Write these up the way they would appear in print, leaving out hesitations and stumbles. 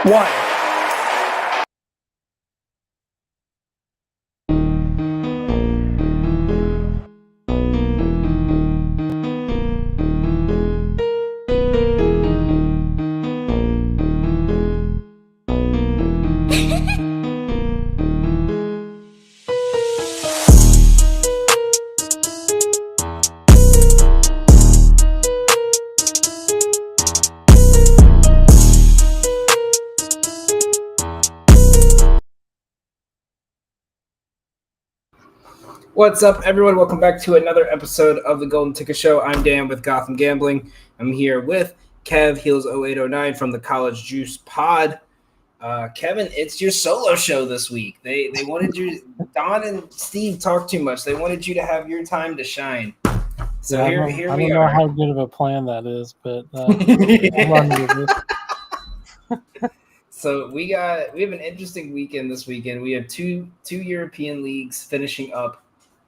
One. What's up, everyone? Welcome back to another episode of the Golden Ticket Show. I'm Dan with Gotham Gambling. I'm here with Kev Heels 0809 from the College Juice Pod. Kevin, it's your solo show this week. They wanted you, Don and Steve talked too much. They wanted you to have your time to shine. So here we are. I don't know how good of a plan that is, but I'm running with it. So we have an interesting weekend this weekend. We have two European leagues finishing up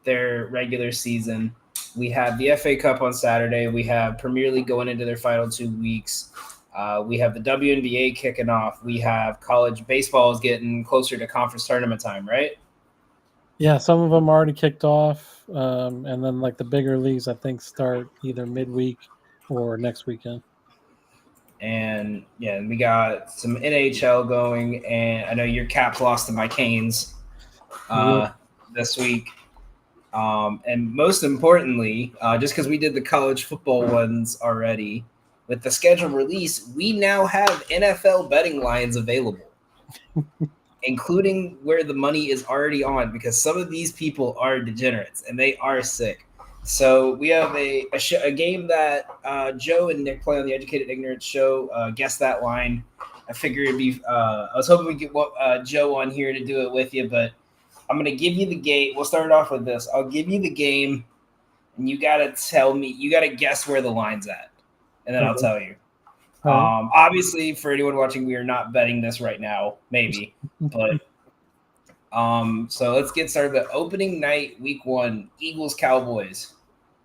their regular season. We have the FA Cup on Saturday. We have Premier League going into their final 2 weeks. We have the WNBA kicking off. We have college baseball is getting closer to conference tournament time, right? Yeah, some of them already kicked off, and then like the bigger leagues, I think, start either midweek or next weekend. And yeah, we got some NHL going, and I know your Caps lost to my Canes this week. And most importantly, just because we did the college football ones already, with the schedule release, we now have NFL betting lines available, including where the money is already on, because some of these people are degenerates and they are sick. So we have a game that Joe and Nick play on the Educated Ignorance show. Guess that line. I figured it'd be. I was hoping we could get Joe on here to do it with you, but I'm going to give you the game. We'll start off with this. I'll give you the game, and you got to tell me. You got to guess where the line's at, and then I'll tell you. Obviously, for anyone watching, we are not betting this right now. Maybe, but so let's get started. The opening night, week 1, Eagles Cowboys.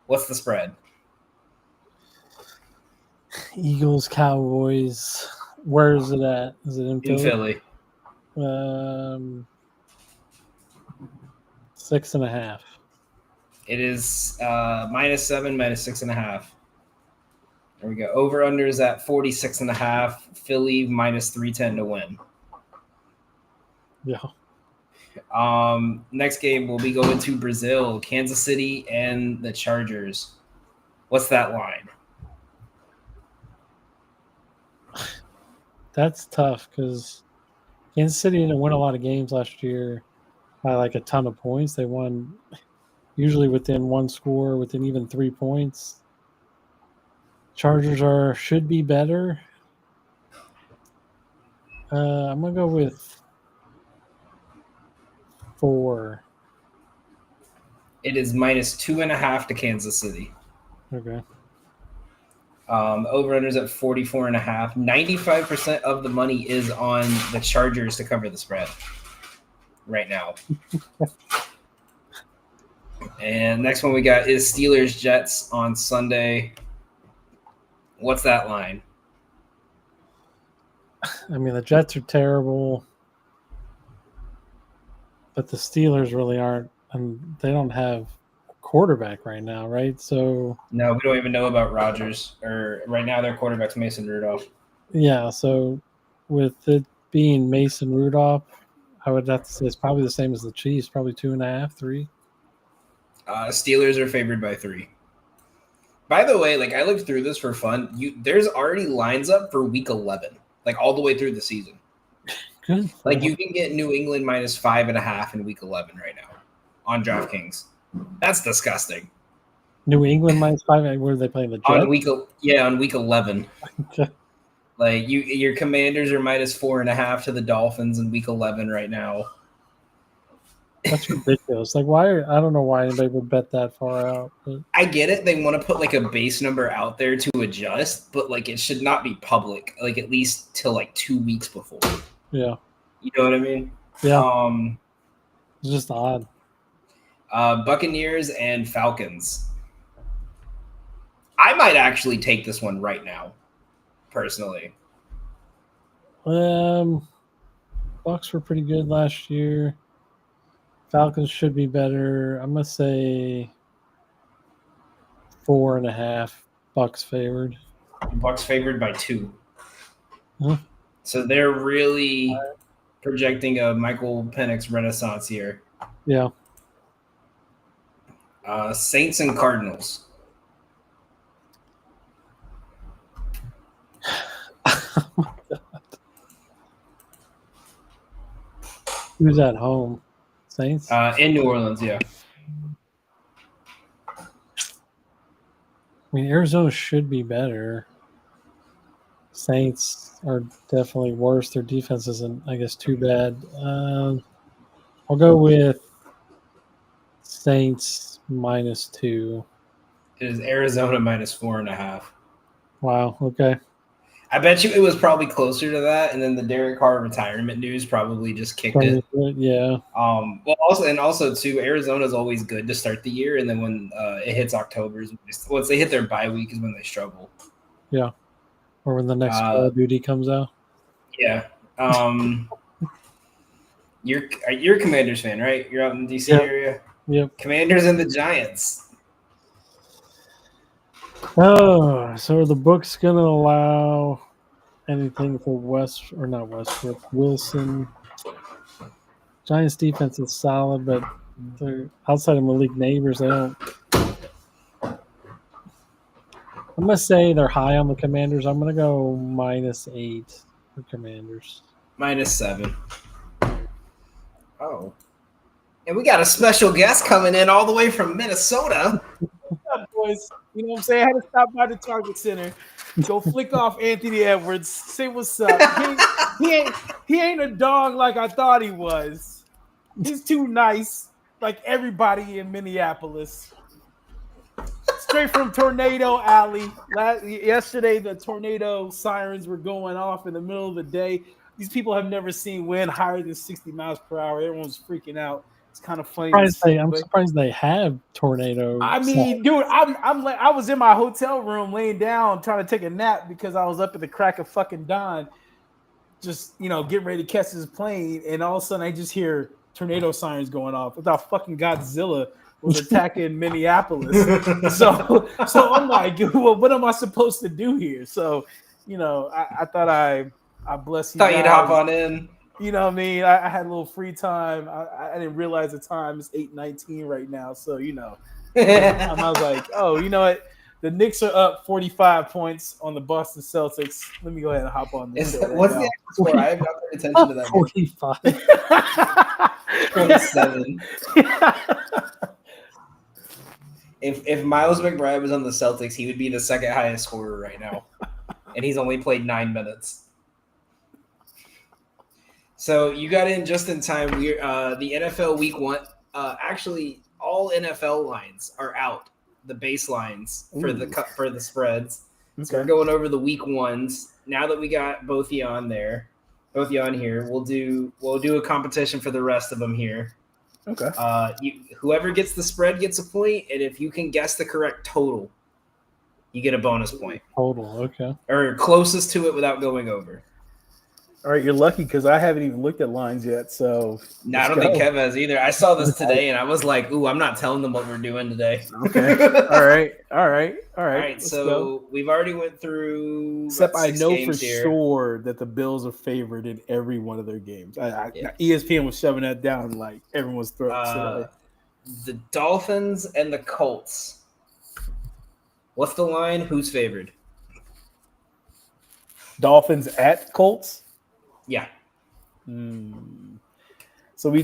What's the spread? Eagles Cowboys. Where is it at? Is it in Philly? 6.5. It is -7, -6.5. There we go. Over under is at 46.5. Philly -310 to win. Yeah. Next game we'll be going to Brazil, Kansas City, and the Chargers. What's that line? That's tough because Kansas City didn't win a lot of games last year by like a ton of points. They won usually within one score, within even 3 points. Chargers should be better. I'm gonna go with 4. It is -2.5 to Kansas City. Okay. Over under is at 44.5. 95% of the money is on the Chargers to cover the spread right now. And next one we got is Steelers Jets on Sunday. What's that line? I mean, the Jets are terrible, but the Steelers really aren't, and they don't have a quarterback right now, right? So no, we don't even know about Rodgers. Or right now, their quarterback's Mason Rudolph. Yeah, so with it being Mason Rudolph, I would have to say it's probably the same as the Chiefs, probably 2.5, 3. Steelers are favored by 3. By the way, like I looked through this for fun. There's already lines up for week 11, like all the way through the season. Good. Like you can get New England -5.5 in week 11 right now on DraftKings. That's disgusting. New England -5. Where are they playing the Jets? On week 11. Like your Commanders are -4.5 to the Dolphins in week 11 right now. That's ridiculous. Like I don't know why anybody would bet that far out. But. I get it. They want to put like a base number out there to adjust, but like it should not be public, like at least till like 2 weeks before. Yeah. You know what I mean? Yeah. It's just odd. Buccaneers and Falcons. I might actually take this one right now, personally. Bucks were pretty good last year. Falcons should be better. I'm gonna say 4.5. Bucks favored. Bucks favored by 2. Huh? So they're really projecting a Michael Penix renaissance here. Yeah. Saints and Cardinals. Oh my God. Who's at home? Saints? In New Orleans, yeah. I mean, Arizona should be better. Saints are definitely worse. Their defense isn't, I guess, too bad. I'll go with Saints -2. It is Arizona -4.5. Wow. Okay. I bet you it was probably closer to that, and then the Derek Carr retirement news probably just kicked it. Yeah. Well, also too, Arizona's always good to start the year, and then when it hits October, once they hit their bye week, is when they struggle. Yeah. Or when the next Call of Duty comes out. Yeah. You're a Commanders fan, right? You're out in the DC area. Yep. Commanders and the Giants. Oh, so are the books gonna allow anything for Wilson? Giants defense is solid, but they're outside of Malik Neighbors. They don't. I'm gonna say they're high on the Commanders. I'm gonna go -8 for Commanders. -7. Oh. And we got a special guest coming in all the way from Minnesota. What's up, boys? You know what I'm saying? I had to stop by the Target Center, go flick off Anthony Edwards, say what's up. He ain't a dog like I thought he was. He's too nice, like everybody in Minneapolis. Straight from Tornado Alley. Yesterday, the tornado sirens were going off in the middle of the day. These people have never seen wind higher than 60 miles per hour. Everyone's freaking out. It's kind of funny. I'm surprised they have tornado. I mean, dude, I was in my hotel room laying down trying to take a nap because I was up at the crack of fucking dawn, just getting ready to catch this plane, and all of a sudden I just hear tornado sirens going off. I thought fucking Godzilla was attacking Minneapolis. So I'm like, well, what am I supposed to do here? So, I thought I bless you. Thought you'd hop on in. You know what I mean? I had a little free time. I didn't realize the time is 8:19 right now. So, I was like, oh, you know what? The Knicks are up 45 points on the Boston Celtics. Let me go ahead and hop on this. What's the actual score? I have not paid attention to that. 45. 27. If Miles McBride was on the Celtics, he would be the second highest scorer right now. And he's only played 9 minutes. So you got in just in time. We're the NFL Week 1. Actually, all NFL lines are out. The baselines for the spreads. Okay. So we're going over the Week 1s. Now that we got both you on here, we'll do a competition for the rest of them here. Okay. Whoever gets the spread gets a point, and if you can guess the correct total, you get a bonus point. Total, okay. Or closest to it without going over. All right, you're lucky because I haven't even looked at lines yet. So no, I don't think Kev has either. I saw this today and I was like, "Ooh, I'm not telling them what we're doing today." Okay. All right. So we've already went through. Except I know for sure that the Bills are favored in every one of their games. ESPN was shoving that down like everyone's throat. The Dolphins and the Colts. What's the line? Who's favored? Dolphins at Colts. Yeah. So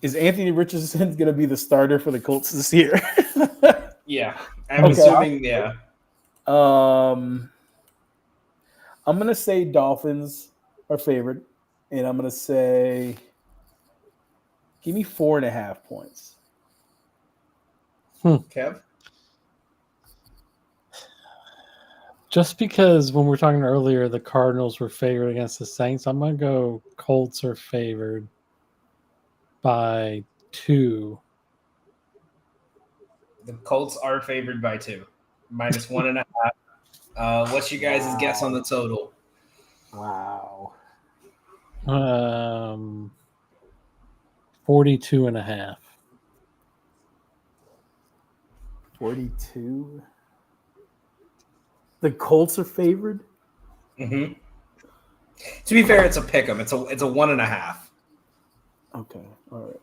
is Anthony Richardson going to be the starter for the Colts this year? Yeah, I'm assuming. Yeah. I'm going to say Dolphins are favored, and I'm going to say give me 4.5 points. Kev. Just because when we were talking earlier, the Cardinals were favored against the Saints, I'm going to go Colts are favored by 2. The Colts are favored by 2, -1.5. What's your guys' guess on the total? Wow. Um, 42.5. 42. The Colts are favored. Mm-hmm. To be fair, it's a pick 'em. It's a 1.5. Okay, all right,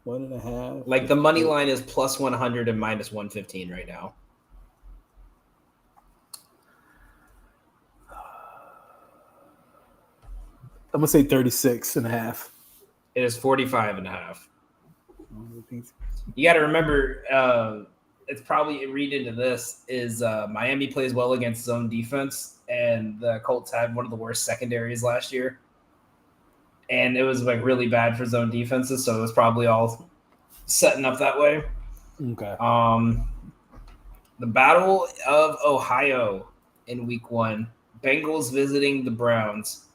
1.5. Like the money line is plus 100 and minus 115 right now. I'm gonna say 36.5. It is 45.5. You got to remember, it's probably read into this is Miami plays well against zone defense, and the Colts had one of the worst secondaries last year, and it was like really bad for zone defenses, so it was probably all setting up that way. Okay. The Battle of Ohio in Week 1, Bengals visiting the Browns.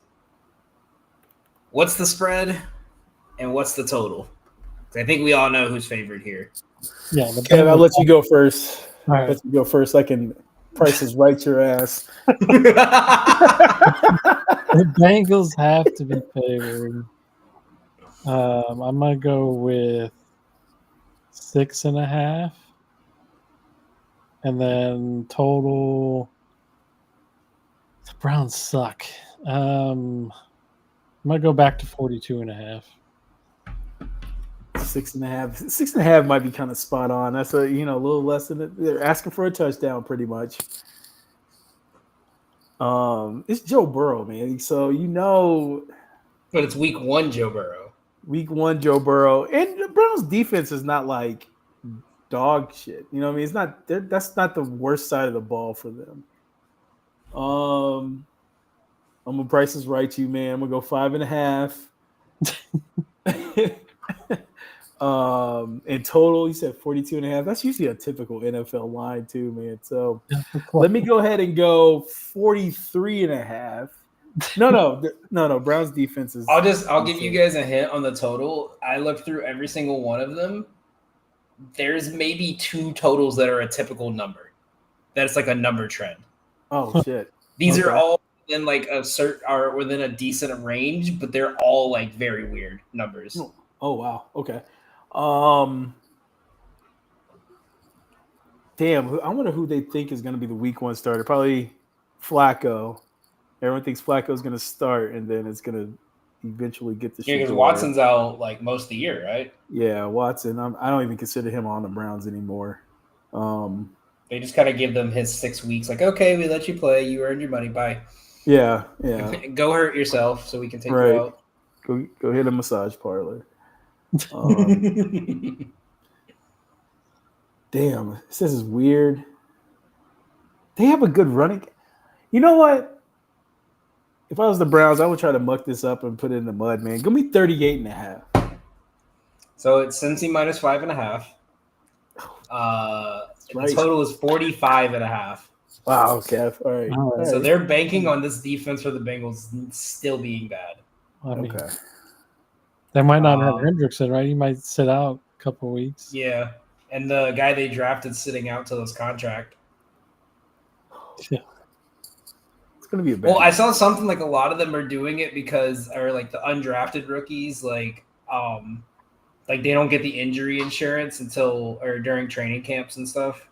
What's the spread, and what's the total? I think we all know who's favored here. Yeah, the Kev, I'll Bengals. let you go first. All right. Let you go first. I can prices right your ass. The Bengals have to be favored. I'm gonna go with 6.5, and then total. The Browns suck. I'm gonna go back to 42.5. 6.5. 6.5 might be kind of spot on. That's a little less than it. They're asking for a touchdown, pretty much. It's Joe Burrow, man. So But it's Week 1, Joe Burrow. Week 1, Joe Burrow, and the Browns' defense is not like dog shit. You know what I mean? It's not. That's not the worst side of the ball for them. I'm gonna price is right to you, man. I'm gonna go 5.5. In total, you said 42.5. That's usually a typical NFL line too, man. So let me go ahead and go 43.5. No. Browns defense is. I'll give you guys a hint on the total. I looked through every single one of them. There's maybe 2 totals that are a typical number. That's like a number trend. Oh shit. These are all in like are within a decent range, but they're all like very weird numbers. Oh wow. Okay. Damn. I wonder who they think is going to be the Week 1 starter. Probably Flacco. Everyone thinks Flacco is going to start, and then it's going to eventually get the Yeah, because Watson's out like most of the year, right? Yeah, Watson. I don't even consider him on the Browns anymore. They just kind of give them his 6 weeks. Like, okay, we let you play. You earned your money. Bye. Yeah. Go hurt yourself so we can take you out. Go hit a massage parlor. Damn, this is weird. They have a good running. You know what? If I was the Browns, I would try to muck this up and put it in the mud, man. Give me 38.5. So it's Cincy minus 5.5. The total is 45.5. Wow, Kev. All right. So they're banking on this defense for the Bengals still being bad. I mean, Okay. they might not have Hendrickson, right? He might sit out a couple of weeks. Yeah. And the guy they drafted sitting out till his contract. Yeah. It's going to be a bad. Well, I saw something like a lot of them are doing it because, or like the undrafted rookies, like they don't get the injury insurance until or during training camps and stuff.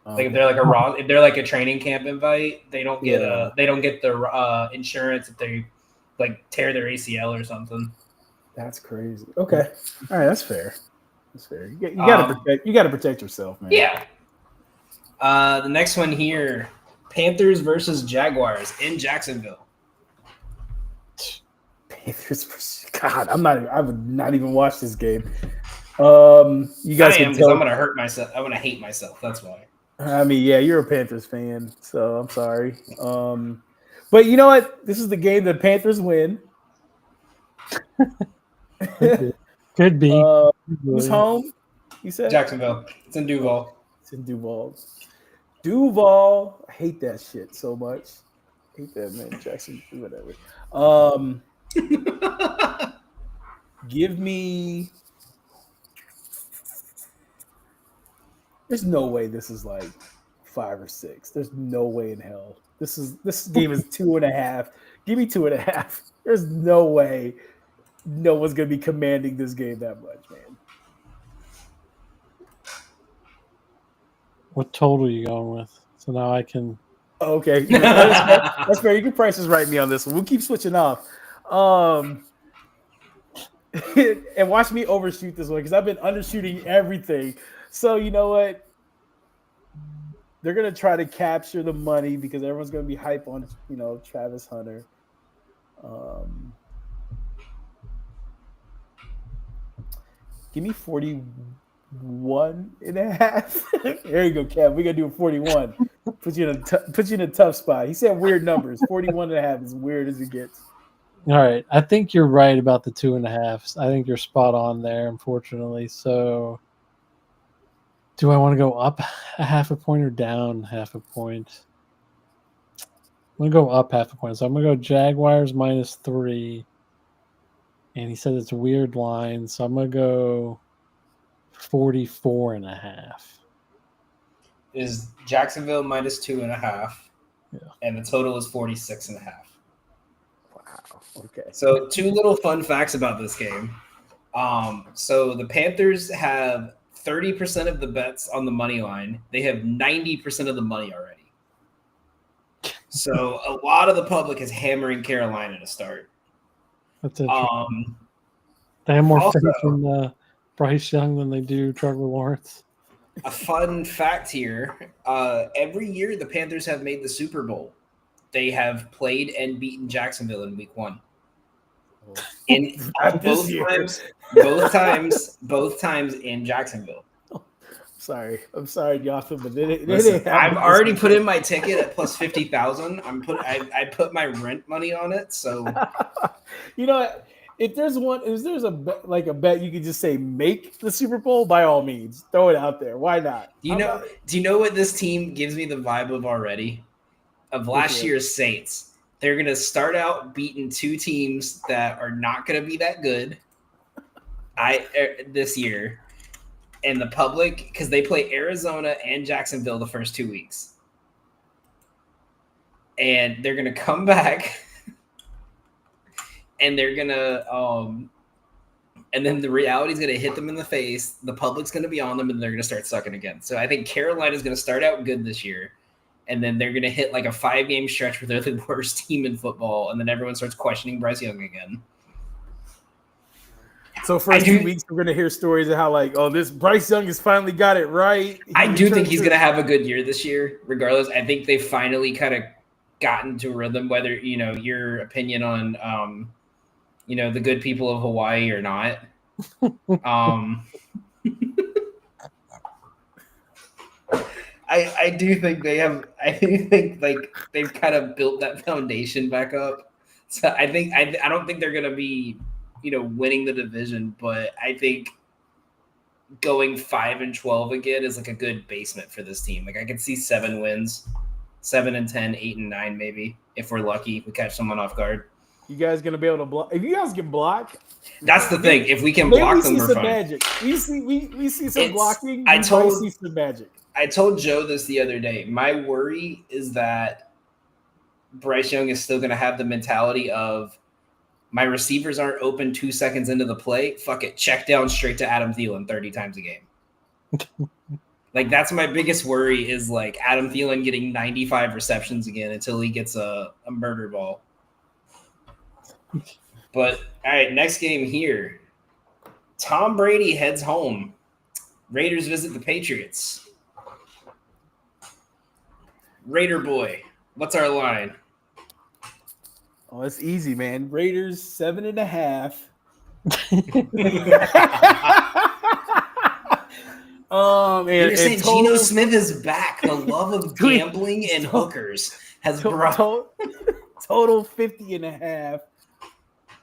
Like if they're like a training camp invite, they don't get the insurance if they like tear their ACL or something. That's crazy. Okay, all right, that's fair. That's fair. You got to protect yourself, man. Yeah. The next one here, Panthers versus Jaguars in Jacksonville. Panthers versus God. I would not even watch this game. You guys can tell. I'm gonna hurt myself. I'm gonna hate myself. That's why. I mean, yeah, you're a Panthers fan, so I'm sorry. But you know what? This is the game that Panthers win. Could be. Who's home? You said Jacksonville. It's in Duval. It's in Duval. Duval. I hate that shit so much. I hate that, man. Jackson, whatever. Give me. There's no way this is like 5 or 6. There's no way in hell. This game is 2.5. Give me 2.5. There's no way no one's going to be commanding this game that much, man. What total are you going with? So now I can. Okay, that's fair. That's fair. You can price is right me on this one. We'll keep switching off. And watch me overshoot this one because I've been undershooting everything. So you know what? They're gonna try to capture the money because everyone's gonna be hype on Travis Hunter. Give me 41.5. There you go, Kev. We're gonna do a 41. Put you in a tough spot. He said weird numbers. 41.5 is weird as it gets. All right. I think you're right about the 2.5. I think you're spot on there, unfortunately. So do I want to go up a half a point or down half a point? I'm going to go up half a point. So I'm going to go Jaguars -3. And he said it's a weird line. So I'm going to go 44.5. Is Jacksonville -2.5. Yeah. And the total is 46.5. Wow. Okay. So 2 little fun facts about this game. So the Panthers have 30% of the bets on the money line. They have 90% of the money already. So a lot of the public is hammering Carolina to start. That's interesting. They have more faith in Bryce Young than they do Trevor Lawrence. A fun fact here: every year the Panthers have made the Super Bowl. They have played and beaten Jacksonville in Week 1. In both times in Jacksonville. I'm sorry, Gotham, but I've already put in my ticket at plus 50,000. I put my rent money on it. So you know, if there's a bet you could just say make the Super Bowl, by all means, throw it out there. Why not? Do you know what this team gives me the vibe of already? Of last year's Saints. They're going to start out beating 2 teams that are not going to be that good this year. And the public, because they play Arizona and Jacksonville the first 2 weeks. And they're going to come back and they're going to and then the reality is going to hit them in the face. The public's going to be on them and they're going to start sucking again. So I think Carolina's going to start out good this year. And then they're going to hit like a 5-game stretch where they're the worst team in football. And then everyone starts questioning Bryce Young again. So first 2 weeks, we're going to hear stories of how this Bryce Young has finally got it right. I do think he's going to have a good year this year, regardless. I think they finally kind of gotten to a rhythm, whether, your opinion on, the good people of Hawaii or not. I do think they've kind of built that foundation back up. So I don't think they're going to be, winning the division, but I think going 5-12 again is like a good basement for this team. Like I could see 7 wins, 7-10, 8-9, maybe if we're lucky, we catch someone off guard. You guys gonna be able to block? If you guys can block, that's the thing. If we can block them, we're fine. Magic. We see some blocking. See some magic. I told Joe this the other day. My worry is that Bryce Young is still going to have the mentality of my receivers aren't open 2 seconds into the play. Fuck it. Check down straight to Adam Thielen 30 times a game. That's my biggest worry is Adam Thielen getting 95 receptions again until he gets a murder ball. But, all right, next game here. Tom Brady heads home. Raiders visit the Patriots. Raider boy, what's our line? Oh, it's easy, man. Raiders 7.5. You're saying Geno Smith is back. The love of gambling and hookers has brought total 50.5.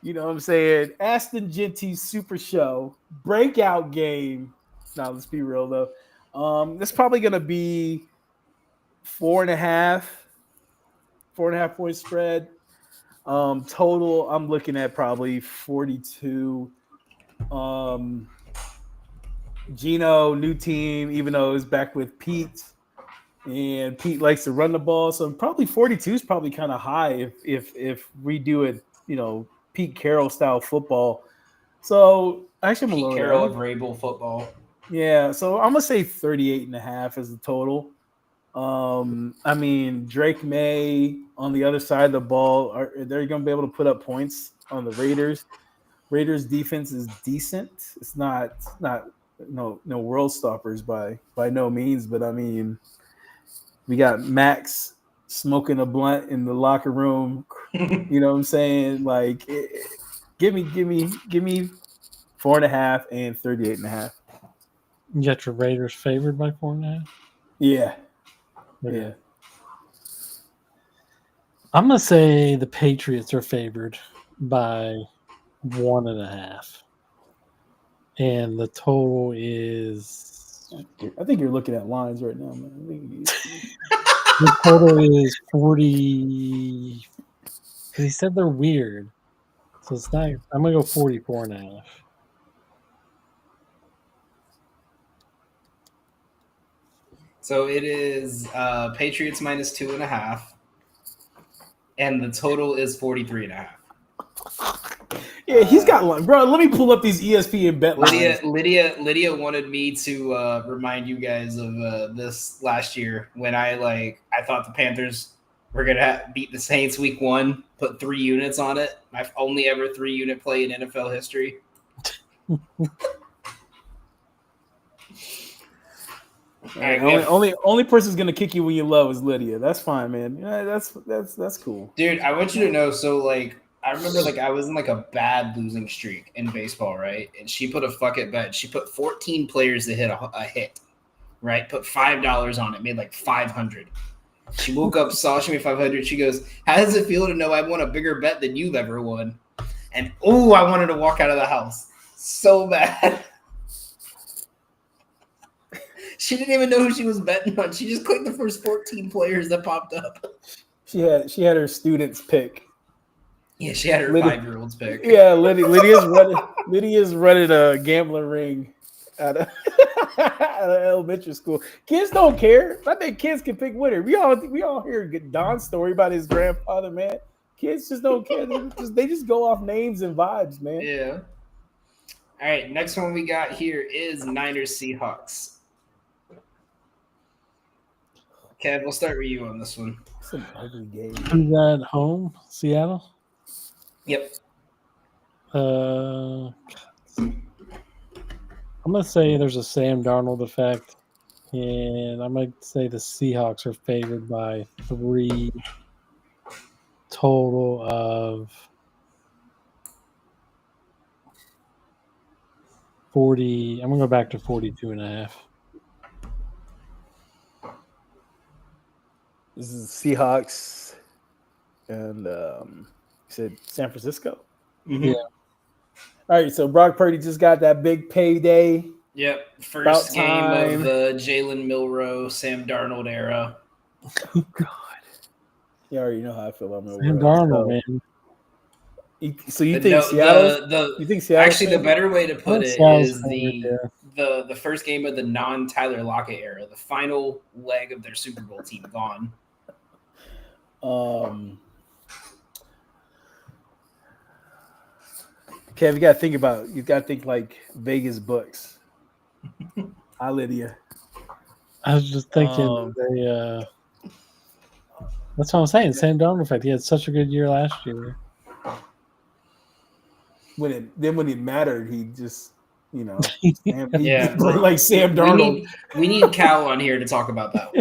You know what I'm saying? Aston Genty's Super Show breakout game. Now let's be real though. It's probably gonna be 4.5 point spread. Total, I'm looking at probably 42. Geno, new team, even though it's back with Pete. and Pete likes to run the ball. So probably 42 is probably kind of high if we do it, Pete Carroll style football. So actually, I'm Pete gonna lower Carroll of that. Rabel football. Yeah, so I'm gonna say 38.5 as the total. I mean, Drake May on the other side of the ball, they're going to be able to put up points on the Raiders. Raiders defense is decent. It's not no world stoppers by no means, but I mean, we got Max smoking a blunt in the locker room. You know what I'm saying? Like, give me 4.5 and 38.5. You got your Raiders favored by 4.5. Yeah, Okay. yeah. I'm gonna say the Patriots are favored by 1.5, and the total is I think you're looking at lines right now, man. the total is 40. Because he said they're weird, so it's not. I'm gonna go 44.5. So it is Patriots minus 2.5, and the total is 43.5. Yeah, he's got line, bro. Let me pull up these ESPN bet lines. Lydia wanted me to remind you guys of this last year when I thought the Panthers were gonna beat the Saints week 1, put 3 units on it. My only ever 3-unit play in NFL history. Only person's gonna kick you when you love is Lydia. That's fine, man. Yeah, that's cool. Dude, I want you to know. So I remember I was in a bad losing streak in baseball, right? And she put a fuck it bet. She put 14 players to hit a hit, right? Put $5 on it, made like 500. She woke up, saw she made 500. She goes, "How does it feel to know I won a bigger bet than you've ever won?" And I wanted to walk out of the house so bad. She didn't even know who she was betting on. She just clicked the first 14 players that popped up. She had her students pick. Yeah, she had her 5-year-olds pick. Yeah, Lydia's running a gambling ring out of elementary school. Kids don't care. I think kids can pick winner. We all hear Don's story about his grandfather, man. Kids just don't care. They just go off names and vibes, man. Yeah. All right, next one we got here is Niners Seahawks. Kev, we'll start with you on this one. It's an ugly game. Who's that home? Seattle? Yep. I'm going to say there's a Sam Darnold effect, and I'm going to say the Seahawks are favored by 3, total of 40. I'm going to go back to 42.5. This is Seahawks, and you said San Francisco. Mm-hmm. Yeah. All right, so Brock Purdy just got that big payday. Yep. First game of the Jalen Milroe, Sam Darnold era. Oh, God. You already know how I feel about Milroe. Sam Darnold, man. So you think Seattle? You think Seattle? Actually, the better way to put it is the first game of the non-Tyler Lockett era, the final leg of their Super Bowl team gone. Kev, you got to think like Vegas books. Hi, Lydia. I was just thinking that's what I'm saying. Sam Darnold effect. He had such a good year last year. When it mattered, he just Yeah, like Sam Darnold. We need Cal on here to talk about that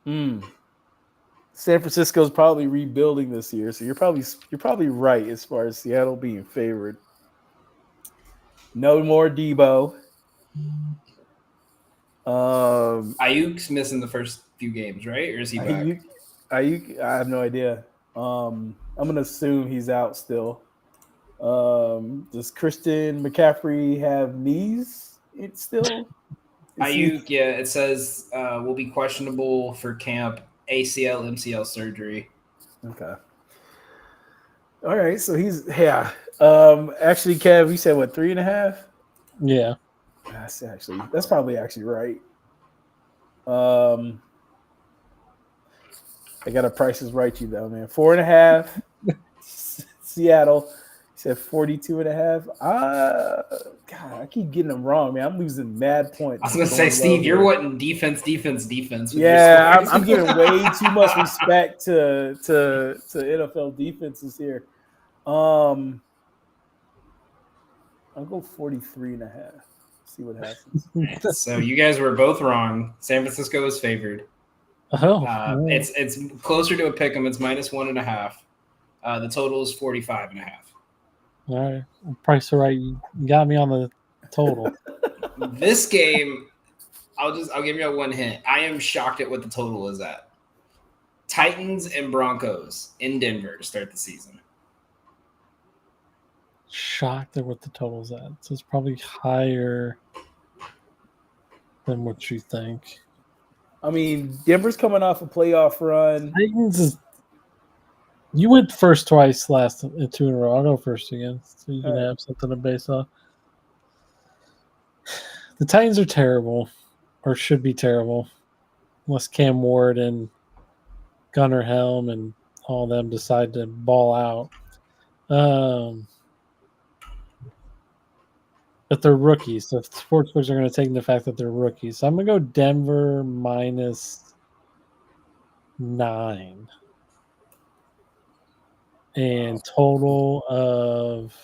one. San Francisco's probably rebuilding this year, so you're probably right as far as Seattle being favored. No more Debo. Ayuk's missing the first few games, right? Or is he back? Ayuk, I have no idea. I'm gonna assume he's out still. Does Christian McCaffrey have knees? It's still Ayuk. Yeah, it says will be questionable for camp, ACL, MCL surgery. Okay. All right, so he's Actually, Kev, you said what, 3.5? Yeah. That's probably actually right. I got a Prices Right you though, man. 4.5. Seattle. He said 42.5. God, I keep getting them wrong, man. I'm losing mad points. I was gonna say, Going Steve, low you're here. wanting defense with Yeah, your scores. I'm giving way too much respect to NFL defenses here. I'll go 43.5. See what happens. So you guys were both wrong. San Francisco is favored. Oh, no. It's closer to a pick 'em. It's -1.5. The total is 45.5. All right. Price right. You got me on the total. This game, I'll give you one hint. I am shocked at what the total is at. Titans and Broncos in Denver to start the season. Shocked at what the total's at. So it's probably higher than what you think. I mean, Denver's coming off a playoff run. Titans is. You went first twice last 2 in a row. I'll go first again, so you can have something to base off. The Titans are terrible, or should be terrible, unless Cam Ward and Gunnar Helm and all them decide to ball out. But they're rookies, so sportsbooks are going to take into the fact that they're rookies. So I'm going to go Denver -9. And total of...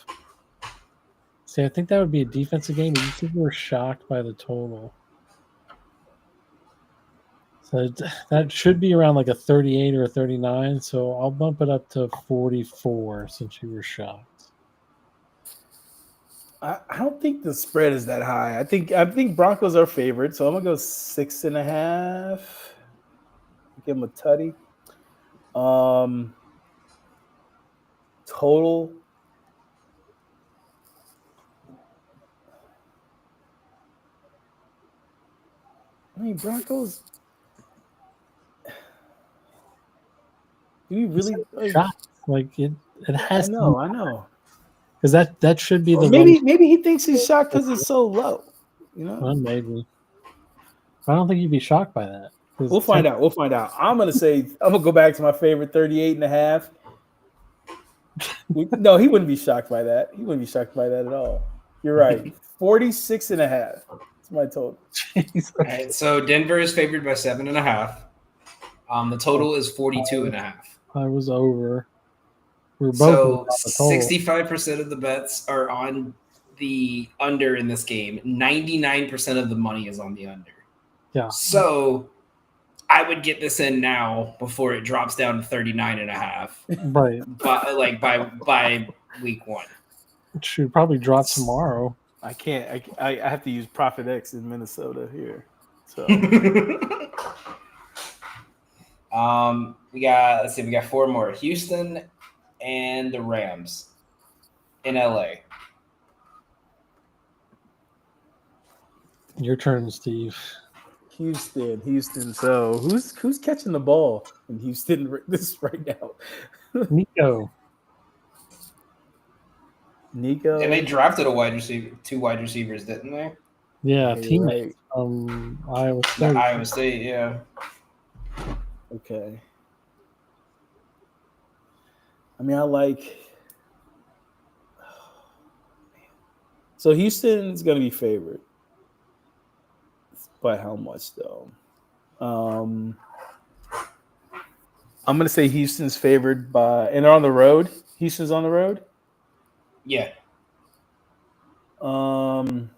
See, I think that would be a defensive game, but you think we were shocked by the total. So that should be around like a 38 or a 39. So I'll bump it up to 44 since you were shocked. I don't think the spread is that high. I think Broncos are favored, so I'm gonna go 6.5. Give them a tutty. Total. I mean, Broncos. Do we really shocked? Like it has. I know. Because that should be the maybe he thinks he's shocked because it's so low. You know, well, maybe. I don't think you'd be shocked by that. We'll find out. I'm gonna go back to my favorite 38.5. No, he wouldn't be shocked by that. He wouldn't be shocked by that at all. You're right. 46.5. That's my total. All right, so Denver is favored by 7.5. The total is 42.5. I was over. We were So both 65% of the bets are on the under in this game. 99% of the money is on the under. Yeah. So I would get this in now before it drops down to 39.5. Right. But by week 1. It should probably drop tomorrow. I can't. I have to use Profit X in Minnesota here. So we got 4 more. Houston and the Rams in LA. Your turn, Steve. Houston. So who's catching the ball in Houston this right now? Nico. And they drafted two wide receivers, didn't they? Yeah, Okay, teammate right. Iowa State, yeah. Okay. I mean, I like. So Houston's going to be favored. By how much, though? I'm going to say Houston's favored by, and they're on the road. Houston's on the road. Yeah. I'm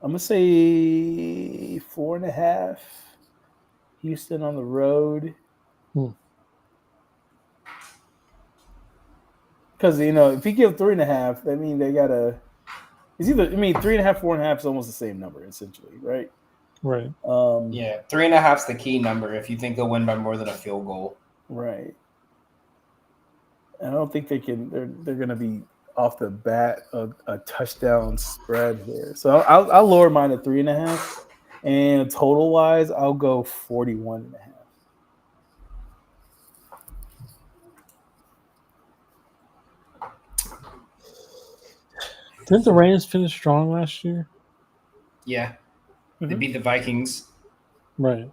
going to say 4.5. Houston on the road. Because, if you give 3.5, I mean, they got to. It's either, 3.5, 4.5 is almost the same number, essentially, right? Right. Yeah, 3.5 is the key number if you think they'll win by more than a field goal. Right. I don't think they can. They're going to be off the bat a touchdown spread here. So I'll lower mine to 3.5, and total wise, I'll go 41.5. Didn't the Rams finish strong last year? Yeah, they Mhm. beat the Vikings. Right.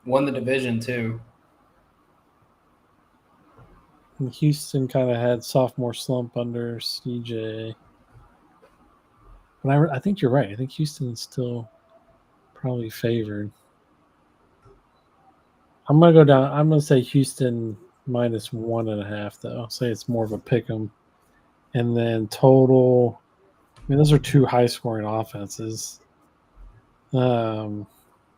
Won the division too. And Houston kind of had sophomore slump under CJ. But I think you're right. I think Houston's still probably favored. I'm gonna go down. I'm gonna say Houston minus 1.5 though. I'll say it's more of a pick 'em. And then total. I mean, those are two high scoring offenses. They're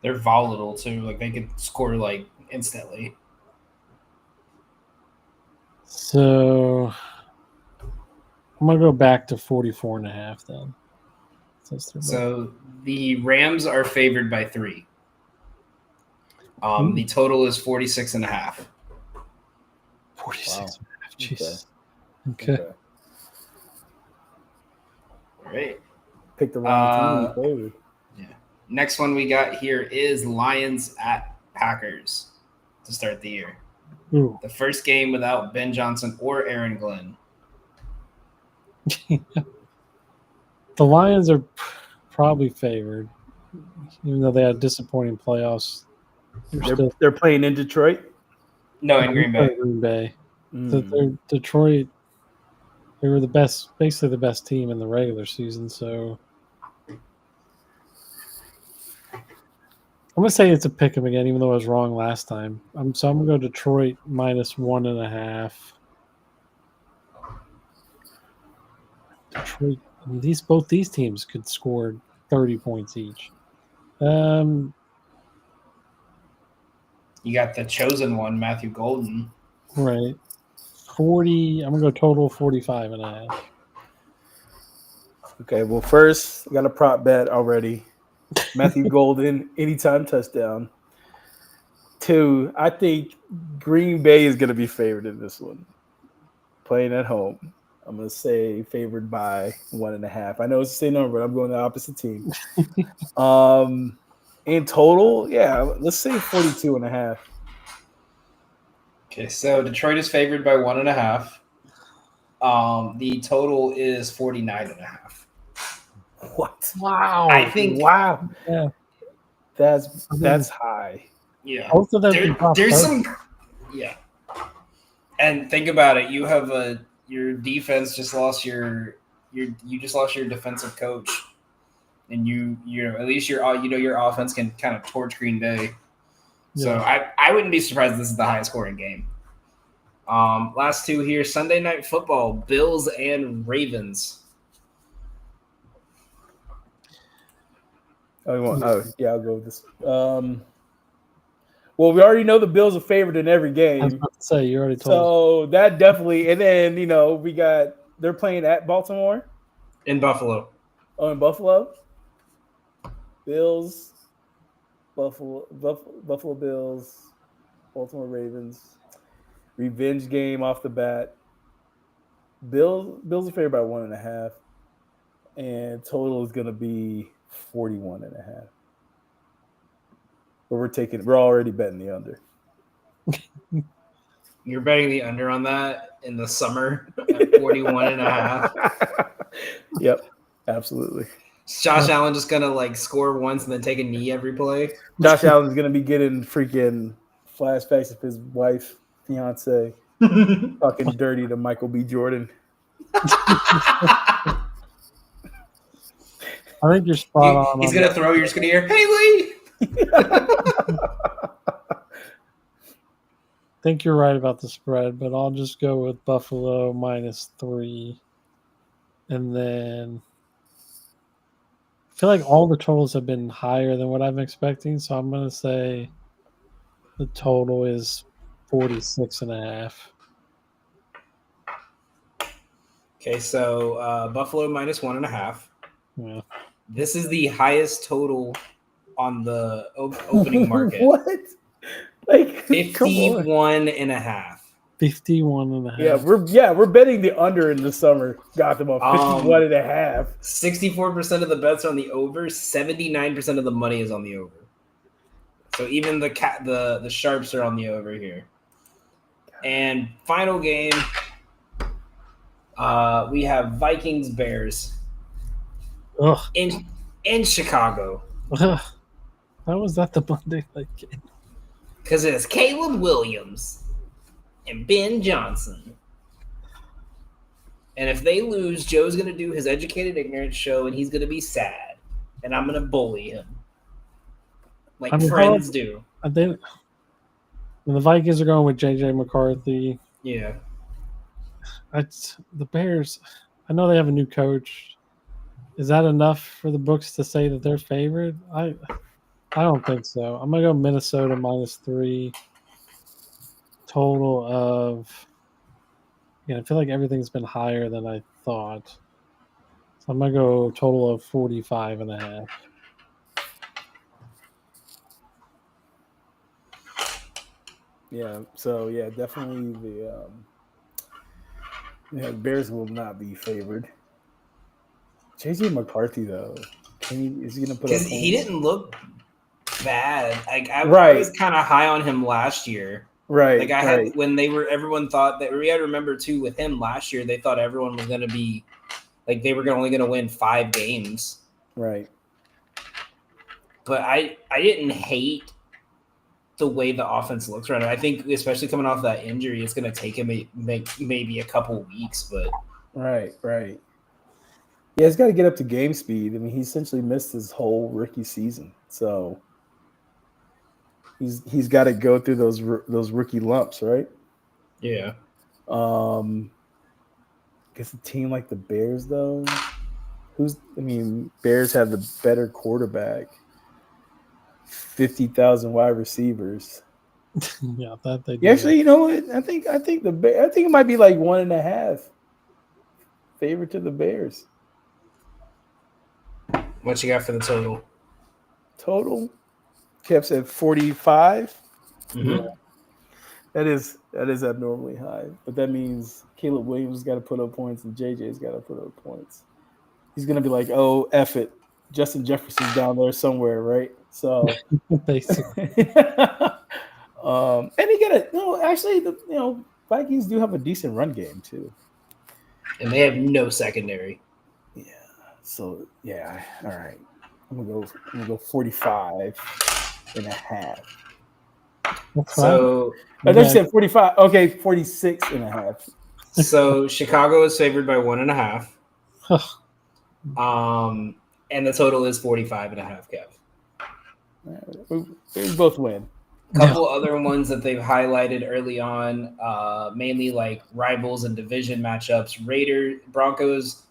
volatile too. Like they could score like instantly. So I'm gonna go back to 44.5 then. So the Rams are favored by 3. The total is 46.5. 46.5. Wow. Jesus. Okay. All right. Pick the wrong team. Favored. Yeah. Next one we got here is Lions at Packers to start the year. Ooh. The first game without Ben Johnson or Aaron Glenn. The Lions are probably favored, even though they had disappointing playoffs. They're playing in Detroit. No, in Green Bay. Green Bay. Detroit. They were basically the best team in the regular season. So I'm gonna say it's a pick 'em again, even though I was wrong last time. I'm gonna go Detroit minus 1.5. Detroit. I mean, both these teams could score 30 points each. You got the chosen one, Matthew Golden. Right. 40. I'm gonna go total 45.5. Okay. Well, first I got a prop bet already. Matthew Golden anytime touchdown. 2, I think Green Bay is going to be favored in this one. Playing at home. I'm going to say favored by 1.5. I know it's the same number, but I'm going the opposite team. In total, yeah, let's say 42.5. Okay, so Detroit is favored by 1.5. The total is 49.5. What? Wow. I think. Wow. Yeah. That's high. Yeah. Both of them There's some. Yeah. And think about it. You have your defense just lost you just lost your defensive coach, and you at least your offense can kind of torch Green Bay. So I wouldn't be surprised if this is the highest scoring game. Last two here, Sunday Night Football, Bills and Ravens. Yeah, I'll go with this. Well, we already know the Bills are favored in every game. I was about to say, you already told us. So that definitely, and then they're playing at Baltimore. In Buffalo. Oh, in Buffalo. Bills, Buffalo Bills, Baltimore Ravens. Revenge game off the bat. Bills are favored by 1.5, and total is going to be 41.5. But we're already betting the under. You're betting the under on that in the summer at 41.5. Yep, absolutely. Is Josh Allen just gonna score once and then take a knee every play? Josh Allen's gonna be getting freaking flashbacks of his wife, fiance, talking dirty to Michael B. Jordan. I think you're spot on. He's gonna throw. You're just gonna hear, "Hey Lee." I think you're right about the spread, but I'll just go with Buffalo minus 3. And then I feel like all the totals have been higher than what I'm expecting, so I'm going to say the total is 46.5. Okay, so Buffalo minus 1.5. Yeah. This is the highest total on the opening market. What? 51.5. 51.5. Yeah, we're betting the under in the summer. Got them on 51.5. 64% of the bets are on the over. 79% of the money is on the over. So even the sharps are on the over here. And final game, we have Vikings Bears. Ugh. in Chicago. How was that the Monday night game? Because it's Caleb Williams and Ben Johnson. And if they lose, Joe's going to do his educated ignorance show, and he's going to be sad. And I'm going to bully him. Like friends do. I think the Vikings are going with J.J. McCarthy. Yeah. The Bears, I know they have a new coach. Is that enough for the books to say that they're favored? I don't think so. I'm going to go Minnesota -3. Total of... I feel like everything's been higher than I thought. So I'm going to go total of 45.5. Yeah, so yeah, definitely the Bears will not be favored. JJ McCarthy though, is he gonna put up? Because he didn't look bad. Like I was kind of high on him last year. Right. Like I had when everyone thought that we had to remember too with him last year. They thought everyone was gonna be like they were only gonna win 5 games. Right. But I didn't hate the way the offense looks right now. I think, especially coming off that injury, it's going to take him maybe a couple weeks. But right. Yeah, he's got to get up to game speed. I mean, he essentially missed his whole rookie season, so he's got to go through those rookie lumps, right? Yeah. I guess a team like the Bears, though, Bears have the better quarterback. 50,000 wide receivers. Yeah, that they do. Actually, you know what? I think it might be like 1.5 favorite to the Bears. What you got for the total? Total, Keps at 45. Mm-hmm. Yeah. That is abnormally high, but that means Caleb Williams has got to put up points and JJ's got to put up points. He's gonna be like, "Oh, F it, Justin Jefferson's down there somewhere, right?" So basically, and he actually, Vikings do have a decent run game too, and they have no secondary. Yeah. So yeah, all right. I'm gonna go 45.5. So I thought you said 45. Okay, 46.5. So Chicago is favored by 1.5. And the total is 45.5, Kev. We both win. A couple other ones that they've highlighted early on, mainly like rivals and division matchups. Broncos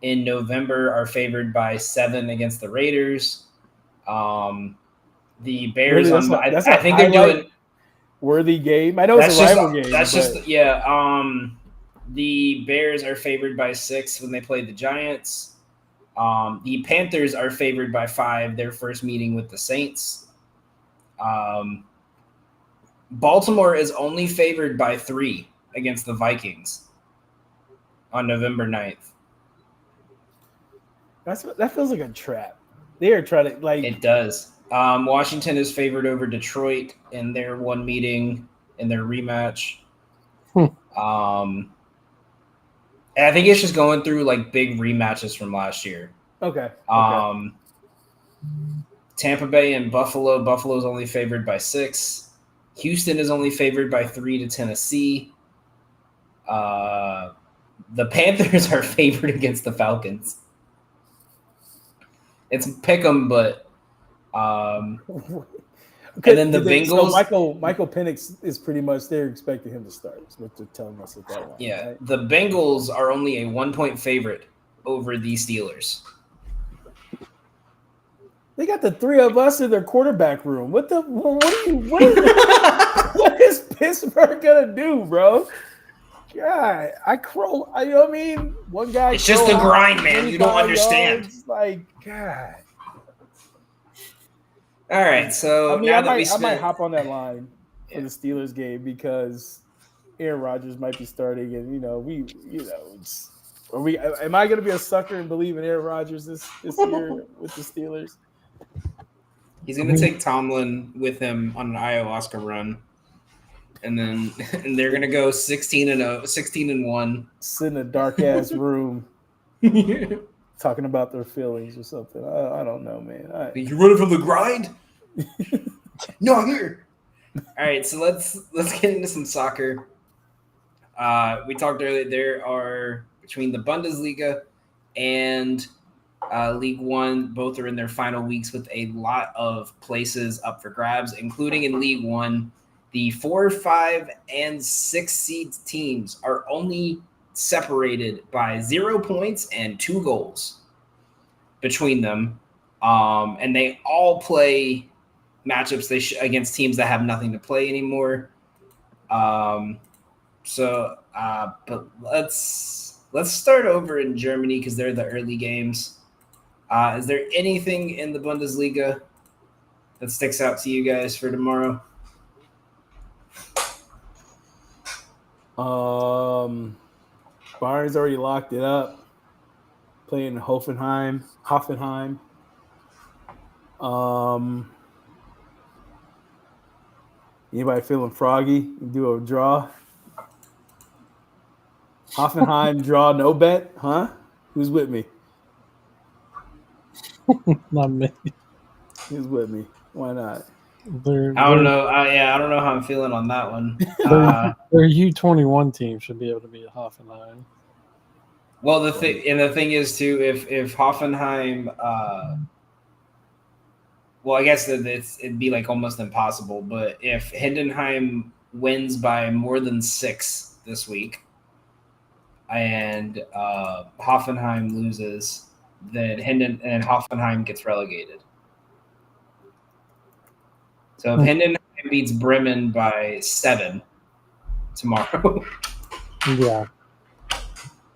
in November are favored by 7 against the Raiders. The Bears really, I think they're doing worthy game. I know it's a rival game. That's the Bears are favored by 6 when they play the Giants. The Panthers are favored by 5, their first meeting with the Saints. Baltimore is only favored by 3 against the Vikings on November 9th. That feels like a trap. They are trying to It does. Washington is favored over Detroit in their one meeting in their rematch. And I think it's just going through like big rematches from last year. Okay. Tampa Bay and Buffalo. Buffalo's only favored by 6. Houston is only favored by 3 to Tennessee. The Panthers are favored against the Falcons. It's pick 'em, but okay, and then the Bengals. So Michael Penix is pretty much they're expecting him to start. Is what they're telling us at that one. Yeah, right? The Bengals are only a 1-point favorite over the Steelers. They got the 3 of us in their quarterback room. What is Pittsburgh gonna do, bro? God, you know what I mean? One guy. It's just the grind, man. You don't understand. Like, God. All right, so I might hop on that line for the Steelers game because Aaron Rodgers might be starting, and am I going to be a sucker and believe in Aaron Rodgers this year with the Steelers? He's going to take Tomlin with him on an ayahuasca run, and they're going to go 16-1. Sit in a dark ass room. talking about their feelings or something. I don't know, man. You running from the grind? No, here. All right, so let's get into some soccer. We talked earlier. There are between the Bundesliga and League One, both are in their final weeks with a lot of places up for grabs, including in League One. The 4, 5, and 6 seed teams are only separated by 0 points and 2 goals between them, and they all play matchups against teams that have nothing to play anymore. But let's start over in Germany because they're the early games. Is there anything in the Bundesliga that sticks out to you guys for tomorrow? Bayern's already locked it up. Playing Hoffenheim. Anybody feeling froggy? Do a draw. Hoffenheim draw, no bet, huh? Who's with me? Not me. Who's with me? Why not? I don't know. I don't know how I'm feeling on that one. Their U21 team should be able to beat Hoffenheim. Well, the thing is too, if Hoffenheim, well, I guess that it'd be like almost impossible. But if Hindenheim wins by more than 6 this week, and Hoffenheim loses, then Hoffenheim gets relegated. So if Hindenheim beats Bremen by 7 tomorrow, yeah, I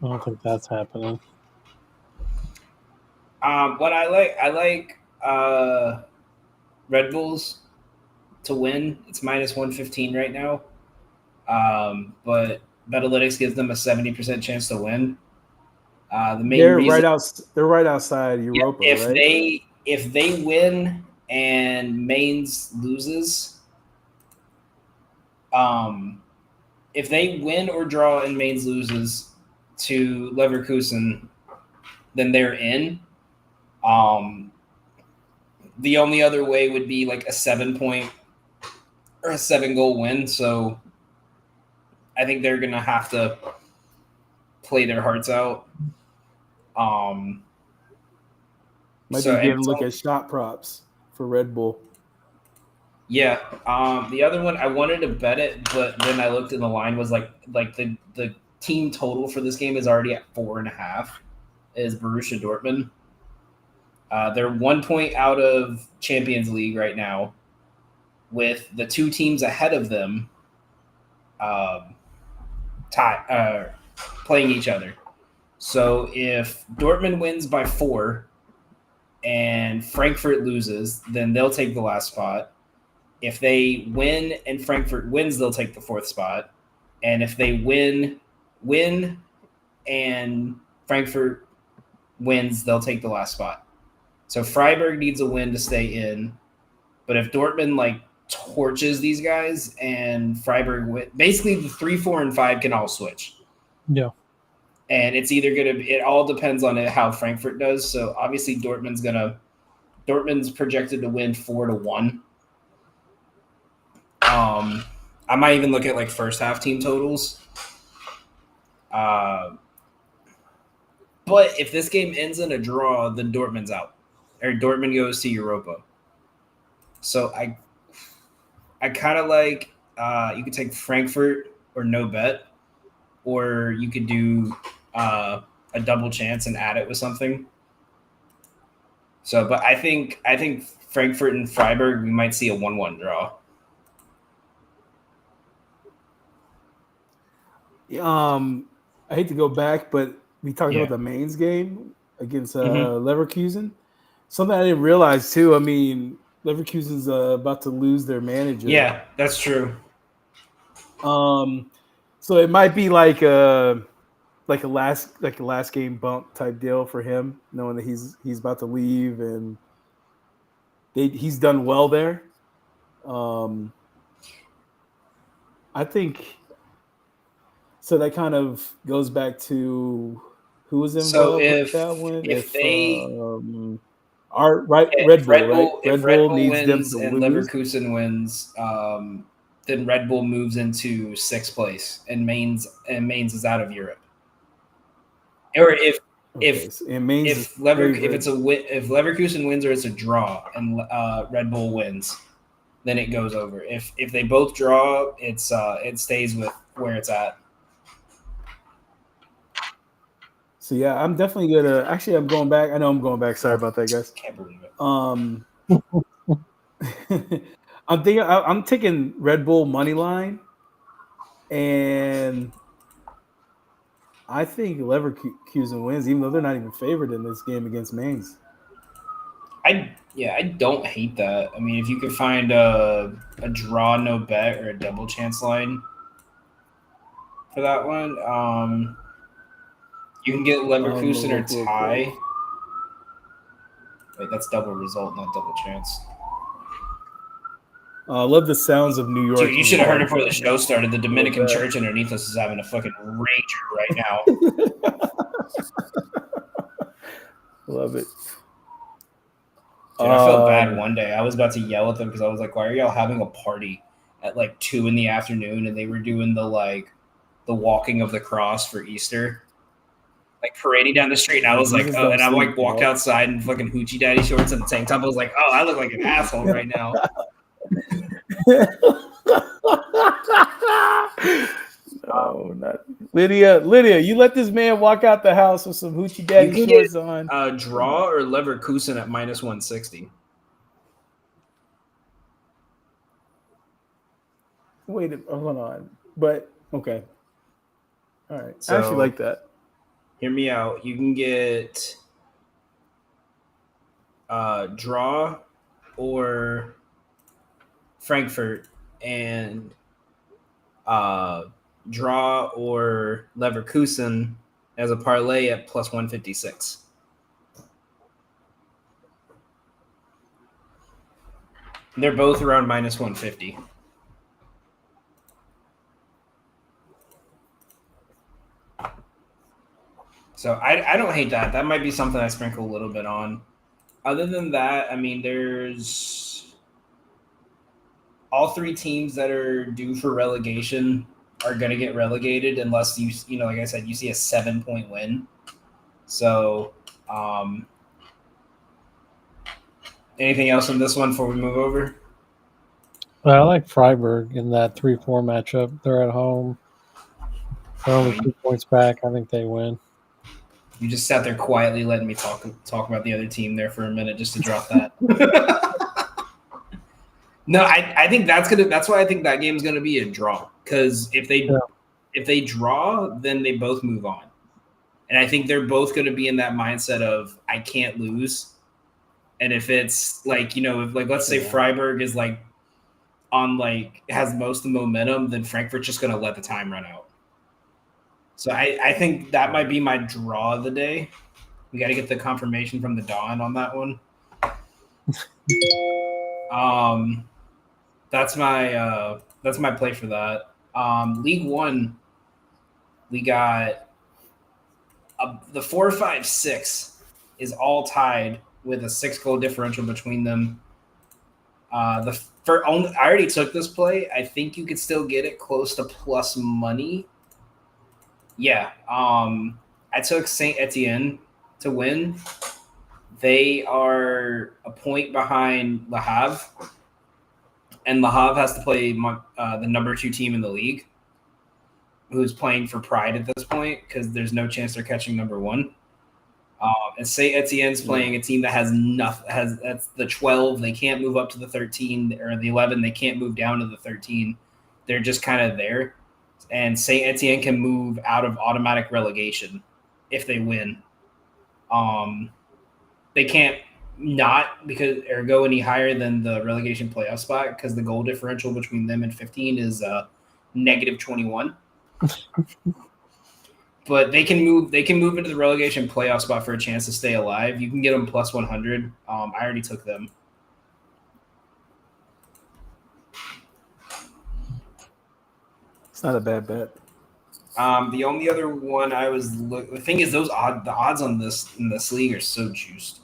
don't think that's happening. What I like Red Bulls to win. It's -115 right now, but Betalytics gives them a 70% chance to win. The main they're reason they're right outside Europa, right? If they win and Mainz loses, if they win or draw and Mainz loses to Leverkusen, then they're in. The only other way would be like a 7-point or a 7-goal win. So I think they're gonna have to play their hearts out. Might be good to look at shot props for Red Bull. Yeah. The other one, I wanted to bet it, but then I looked and the line was like the team total for this game is already at 4.5. Is Borussia Dortmund. They're 1 point out of Champions League right now, with the 2 teams ahead of them playing each other. So if Dortmund wins by 4 and Frankfurt loses, then they'll take the last spot. If they win and Frankfurt wins, they'll take the 4th spot. And if they win and Frankfurt wins, they'll take the last spot. So Freiburg needs a win to stay in. But if Dortmund torches these guys and Freiburg win, basically the 3, 4, and 5 can all switch. Yeah. And it's either it all depends on how Frankfurt does. So obviously Dortmund's projected to win 4-1. I might even look at first half team totals. But if this game ends in a draw, then Dortmund's out. Or Dortmund goes to Europa. So I kind of like you could take Frankfurt or no bet, or you could do a double chance and add it with something. So, but I think Frankfurt and Freiburg, we might see a 1-1 draw. I hate to go back, but we talked about the Mainz game against Leverkusen. Something I didn't realize too. I mean, Leverkusen's about to lose their manager. Yeah, that's true. So it might be like a last game bump type deal for him, knowing that he's about to leave and he's done well there. I think so. That kind of goes back to Who was So involved with that one? if they Red Bull, right? if Red Bull needs them wins to and lose. Leverkusen wins, then Red Bull moves into 6th place, and Mainz is out of Europe. Or if And Mainz is if Leverkusen wins or it's a draw and Red Bull wins, then it goes over. If they both draw, it stays with where it's at. So yeah, I'm definitely gonna. Actually, I'm going back. I know I'm going back. Sorry about that, guys. Can't believe it. I'm taking Red Bull money line, and I think Leverkusen wins, even though they're not even favored in this game against Mainz. I don't hate that. I mean, if you could find a draw no bet or a double chance line for that one, you can get Leverkusen or tie. Wait, that's double result, not double chance. I love the sounds of New York. Dude, you should have heard it before the show started. The Dominican church underneath us is having a fucking rager right now. Love it. Dude, I felt bad one day. I was about to yell at them because I was like, why are y'all having a party at like 2 p.m? And they were doing the walking of the cross for Easter. Like parading down the street. And I was like, oh, and I walked outside in fucking hoochie daddy shorts and the tank top. I was like, oh, I look like an asshole right now. No, not Lydia. You let this man walk out the house with some hoochie daddy shorts on. Draw or Leverkusen at -160. Wait, hold on. But okay, all right. So, I actually like that. Hear me out. You can get draw or Frankfurt and draw or Leverkusen as a parlay at +156. They're both around -150. So I don't hate that. That might be something I sprinkle a little bit on. Other than that, I mean, there's all 3 teams that are due for relegation are going to get relegated unless you know, like I said, you see a 7-point win. So, anything else on this one before we move over? Well, I like Freiburg in that 3-4 matchup. They're at home. They're only 2 points back. I think they win. You just sat there quietly letting me talk about the other team there for a minute just to drop that. No, I think that's why I think that game's gonna be a draw. Because if they draw, then they both move on. And I think they're both gonna be in that mindset of I can't lose. And if it's like, you know, if like let's say Freiburg is like on like has most of the momentum, then Frankfurt's just gonna let the time run out. So I think that might be my draw of the day. We got to get the confirmation from the Dawn on that one. That's my play for that. League One, we got the 4, 5, 6 is all tied with a 6-goal differential between them. I already took this play. I think you could still get it close to plus money. Yeah, I took Saint Etienne to win. They are a point behind Le Havre, and Le Havre has to play the number 2 team in the league, who's playing for pride at this point because there's no chance they're catching number 1. And Saint Etienne's playing a team that has nothing. That's the 12. They can't move up to the 13 or the 11. They can't move down to the 13. They're just kind of there. And Saint Etienne can move out of automatic relegation if they win. They can't not because or go any higher than the relegation playoff spot because the goal differential between them and 15 is -21. But they can move into the relegation playoff spot for a chance to stay alive. You can get them plus 100. I already took them. It's not a bad bet. The only other one I was the thing is the odds on this in this league are so juiced.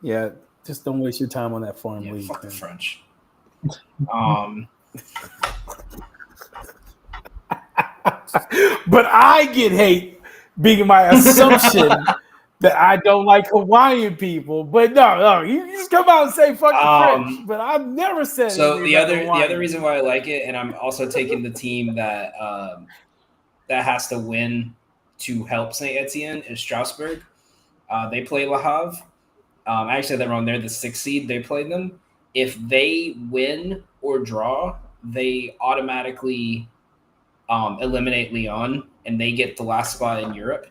Yeah, just don't waste your time on that farm Yeah, league. fuck the Man. French. But I get hate being my assumption that I don't like Hawaiian people. But no, you just come out and say fuck the French. But I've never said So anything about the other Hawaiian. reason why I like it, and I'm also taking the team that that has to win to help Saint Etienne is Strasbourg. They play Le Havre. Actually, they're wrong. They're the 6th seed. They play them. If they win or draw, they automatically eliminate Lyon, and they get the last spot in Europe.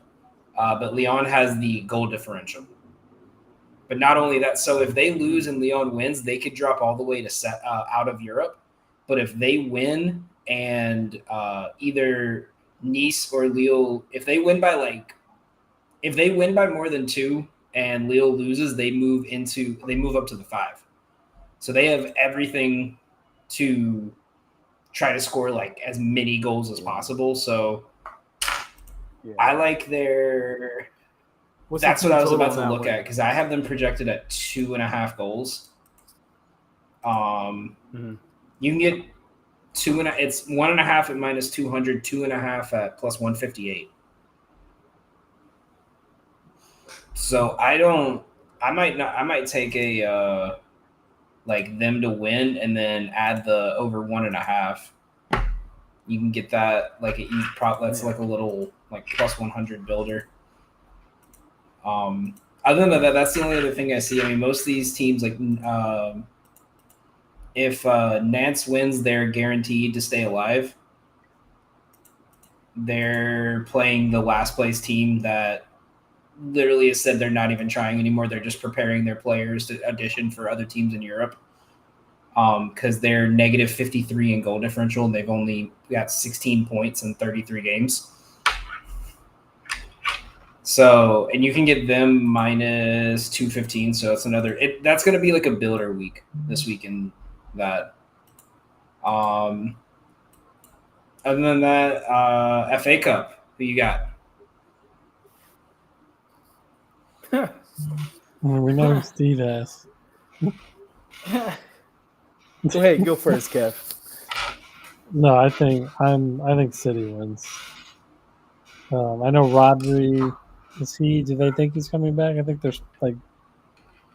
But Lyon has the goal differential. But not only that, so if they lose and Lyon wins, they could drop all the way to out of Europe. But if they win and either Nice or Lille, if they win by more than 2 and Lille loses, they move up to the 5. So they have everything to try to score like as many goals as possible. So I like their. That's what I was about to look at because I have them projected at 2.5 goals. You can get 2.5. It's 1.5 at -200, 2.5 at +158. So I might take a like them to win and then add the over 1.5. You can get that like an easy prop. That's like a little like +100 builder. Other than that, that's the only other thing I see. I mean, most of these teams, like if Nance wins, they're guaranteed to stay alive. They're playing the last place team that literally has said they're not even trying anymore. They're just preparing their players to audition for other teams in Europe because they're -53 in goal differential. And they've only got 16 points in 33 games. So, and you can get them -215. So it's another. That's going to be like a builder week this week in that. Other than that, FA Cup. Who you got? We know Steve has. Go ahead, go first, Kev. No, I think City wins. I know Rodri. Do they think he's coming back? I think there's like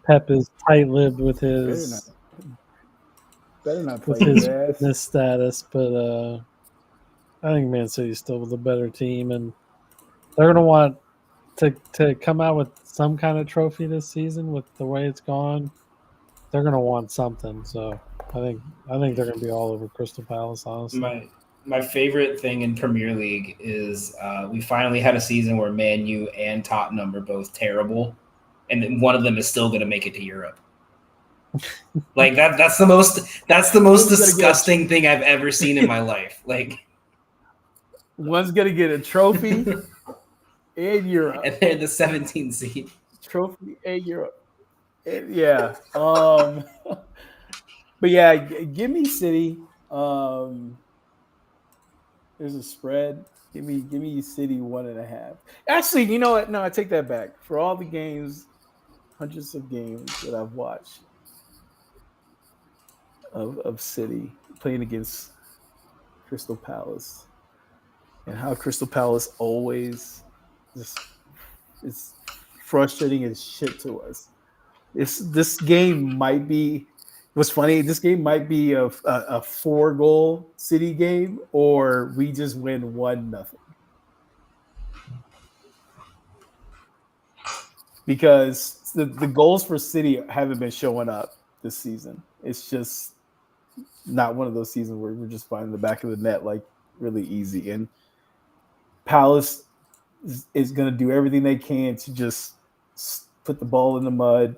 Pep is tight-lipped with his better not play with his his ass. fitness status, but I think Man City's still the better team, and they're gonna want to come out with some kind of trophy this season with the way it's gone. They're gonna want something, so I think they're gonna be all over Crystal Palace. Honestly, my favorite thing in Premier League is we finally had a season where Man U and Tottenham are both terrible, and then one of them is still going to make it to Europe. Like that's the most disgusting thing I've ever seen in my life. Like one's gonna get a trophy in Europe, and they're the 17th seed. Trophy in Europe. Yeah. But yeah, give me City. There's a spread. Give me City 1.5. Actually, you know what? No, I take that back. For all the games, hundreds of games that I've watched of City playing against Crystal Palace, and how Crystal Palace always just is frustrating as shit to us. This game might be. What's funny? This game might be a 4-goal City game, or we just win 1-0. Because the goals for City haven't been showing up this season. It's just not one of those seasons where we're just finding the back of the net like really easy. And Palace is going to do everything they can to just put the ball in the mud.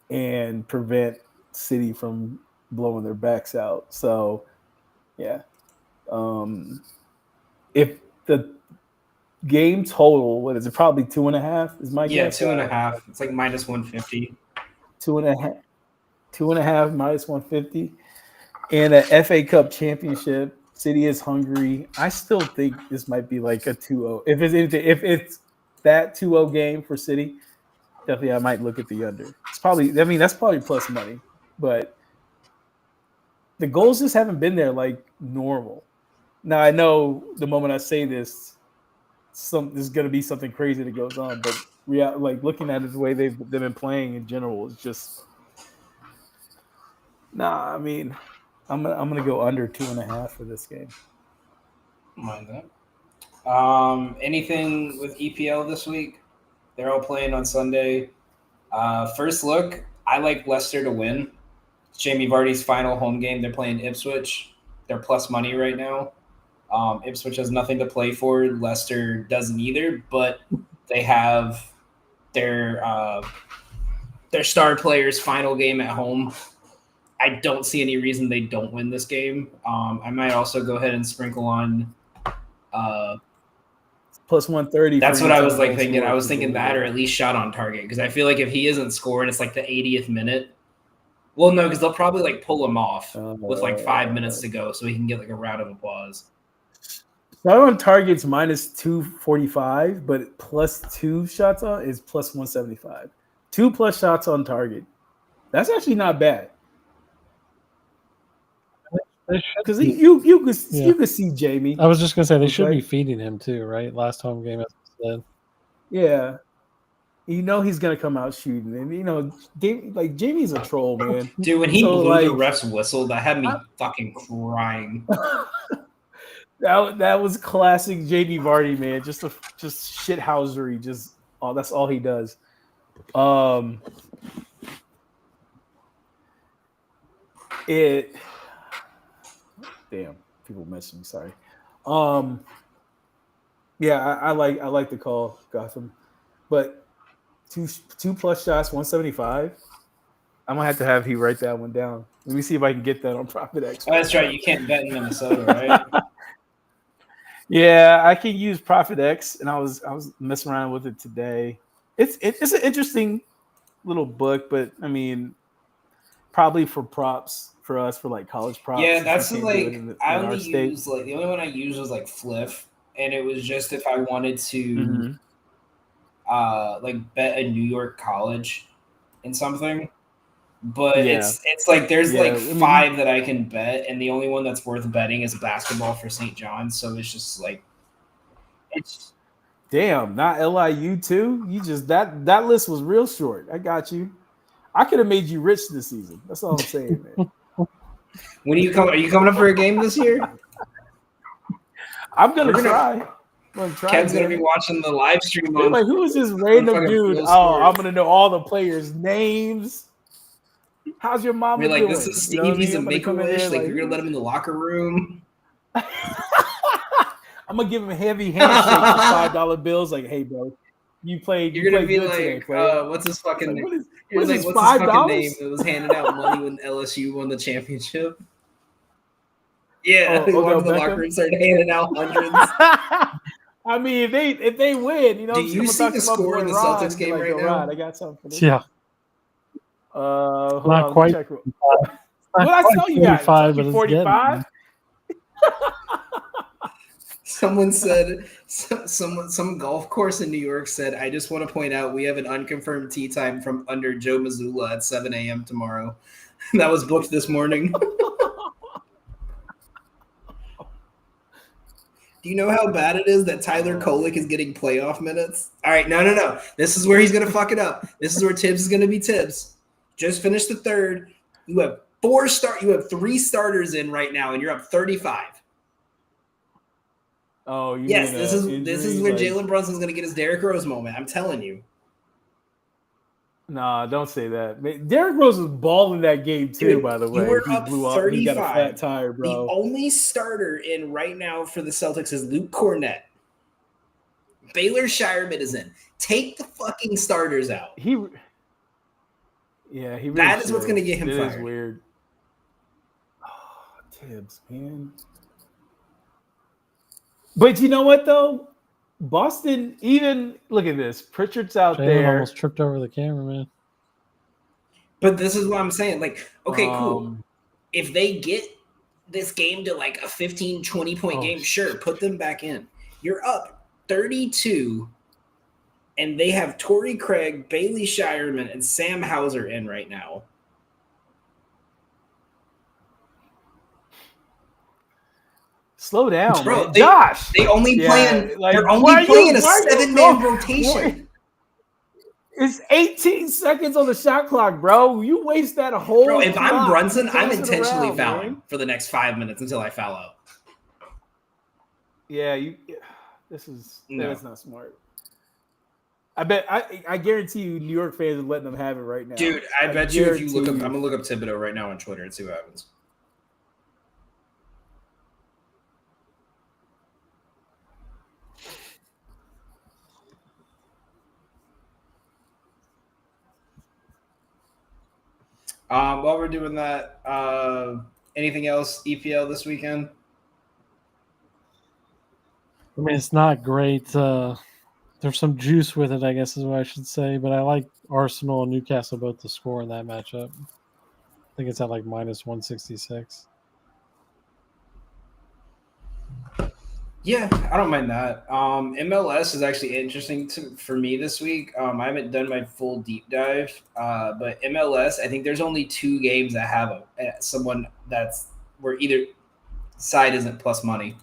And prevent City from blowing their backs out. So, yeah. If the game total, what is it? Probably 2.5 is my guess. 2.5. It's like -150. 2.5 -150. and a FA Cup championship. City is hungry. I still think this might be like a 2-0. If it's that 2-0 game for City, definitely I might look at the under. It's probably, I mean, that's probably plus money, but the goals just haven't been there like normal. Now I know the moment I say this, there's going to be something crazy that goes on, but like looking at it the way they've been playing in general, it's just nah. I mean, I'm gonna go under 2.5 for this game. Mind that. Anything with EPL this week? They're all playing on Sunday. First look, I like Leicester to win. It's Jamie Vardy's final home game. They're playing Ipswich. They're plus money right now. Ipswich has nothing to play for. Leicester doesn't either, but they have their star player's final game at home. I don't see any reason they don't win this game. I might also go ahead and sprinkle on plus 130. That's what I was like thinking. I was thinking that, or at least shot on target, because I feel like if he isn't scoring, it's like the 80th minute. Well, no, because they'll probably like pull him off with like 5 minutes to go, so he can get like a round of applause. Shot on target's minus 245, but plus 2 shots on is plus 175. 2 plus shots on target. That's actually not bad. Because you could see Jamie. I was just gonna say they should be feeding him too, right? Last home game, as I said. Yeah, you know he's gonna come out shooting, and you know, Jamie's a troll, man. Dude, when he blew the ref's whistle, that had me fucking crying. That was classic Jamie Vardy, man. Just shithousery. That's all he does. Damn, people messaging. Sorry. Yeah, I like the call, Gotham, but two plus shots, 175. I'm gonna have he write that one down. Let me see if I can get that on Profit X. Oh, that's right. You can't bet in Minnesota, right? Yeah, I can use Profit X, and I was messing around with it today. It's an interesting little book, but I mean, probably for props for us for like college props. Yeah, that's like I only use like the only one I used was like Fliff, and it was just if I wanted to like bet a New York college in something. But it's like there's like 5 that I can bet, and the only one that's worth betting is basketball for St. John's. So it's just like it's damn, not LIU too. You just that list was real short. I got you. I could have made you rich this season. That's all I'm saying, man. When are you coming up for a game this year? I'm gonna try. Ken's gonna be watching the live stream. Like, who is this random dude? Oh, I'm gonna know all the players' names. How's your mom doing? Like, this is Steve. You know, he's a Make-A-Wish. Like, you're gonna let him in the locker room. I'm gonna give him a heavy handshake for $5 bills. Like, hey, bro, you played. You're gonna be like, today, what's his fucking name? What's his fucking name? It was handing out money when LSU won the championship. Yeah, he walked in the locker room and started handing out hundreds. I mean, if they win, you know. Do you see the score in the Celtics game right now? I got something for this. Yeah. Not quite. What I tell you guys? 45. Someone said, some golf course in New York said, I just want to point out we have an unconfirmed tee time from under Joe Mazzulla at 7 a.m. tomorrow. That was booked this morning. Do you know how bad it is that Tyler Kolek is getting playoff minutes? All right, no. This is where he's going to fuck it up. This is where Tibbs is going to be Tibbs. Just finished the third. You have 3 starters in right now, and you're up 35. Oh, yes, this is where Jalen Brunson's going to get his Derrick Rose moment. I'm telling you. Nah, don't say that. Derrick Rose was balling that game too. Dude, by the way, you were up 35. He got a flat tire, bro. The only starter in right now for the Celtics is Luke Cornett. Baylor Shireman is in. Take the fucking starters out. He really that is what's going to get him fired. That is weird. Oh, Tibbs, man. But you know what, though? Boston, even look at this. Pritchard's out there. Almost tripped over the camera, man. But this is what I'm saying. Like, okay, cool. If they get this game to like a 15, 20-point game, shit. sure, put them back in. You're up 32, and they have Torrey Craig, Bailey Shireman, and Sam Hauser in right now. Slow down, Bro, man. Josh. They only playing. like, they're only playing a why you 7-man go- rotation. It's 18 seconds on the shot clock, bro. You waste that whole. Bro, if I'm clock Brunson, I'm tossing intentionally around, fouling man. for the next 5 minutes until I foul out. Yeah, That's No. not smart. I guarantee you, New York fans are letting them have it right now. Dude, I bet you if you look up, guarantee I'm gonna look up Thibodeau right now on Twitter and see what happens. While we're doing that, anything else EPL this weekend? I mean, it's not great. There's some juice with it, I guess is what I should say. But I like Arsenal and Newcastle both to score in that matchup. I think it's at like -166. Yeah, I don't mind that. MLS is actually interesting for me this week. I haven't done my full deep dive, but MLS, I think there's only 2 games that have someone that's where either side isn't plus money.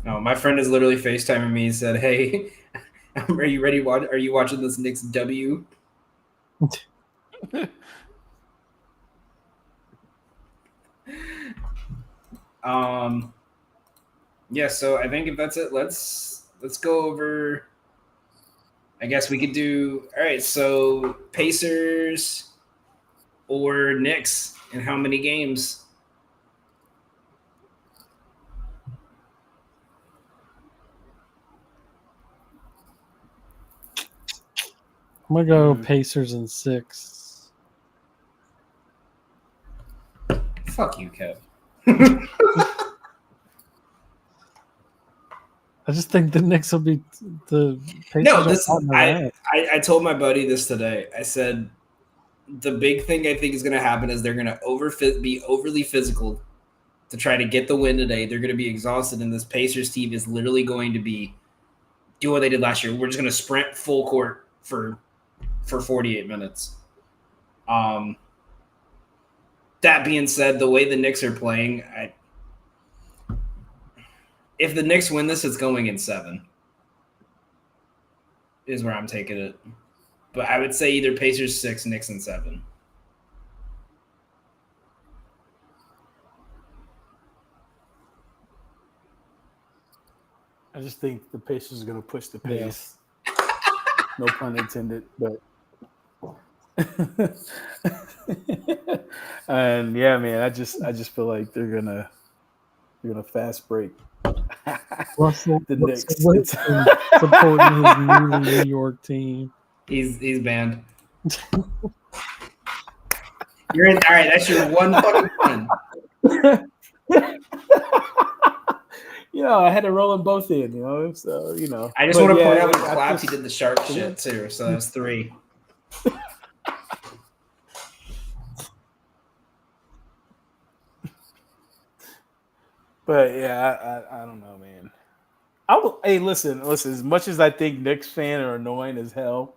No, my friend is literally FaceTiming me and said, "Hey, are you ready? Are you watching this Knicks W?" Yeah, so I think if that's it, let's go over. I guess we could do all right. So Pacers or Knicks, and how many games? I'm gonna go Pacers in 6. Fuck you, Kev. I just think the Knicks will be the Pacers. No, I told my buddy this today. I said the big thing I think is going to happen is they're going to be overly physical to try to get the win today. They're going to be exhausted, and this Pacers team is literally going to be do what they did last year. We're just going to sprint full court for 48 minutes. That being said, the way the Knicks are playing, if the Knicks win this, it's going in 7. Is where I'm taking it. But I would say either Pacers 6, Knicks in 7. I just think the Pacers are going to push the pace. No pun intended, but. And yeah, man, I just feel like they're gonna fast break. Russell The Knicks supporting his new New York team. He's banned. You're in. All right, that's your one fucking fun. I had to roll them both in. So I just want to point out the claps he did the shark shit too. So that's 3. But yeah, I don't know, man. Hey, listen. As much as I think Knicks fans are annoying as hell,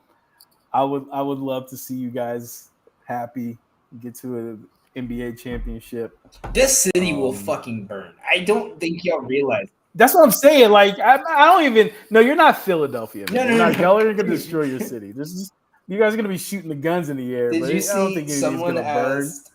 I would love to see you guys happy, get to an NBA championship. This city will fucking burn. I don't think y'all realize. That's what I'm saying. Like, I don't even. No, you're not Philadelphia. Man. No. Y'all are gonna destroy your city. You guys are gonna be shooting the guns in the air. Did you I don't see think someone gonna burn. asked?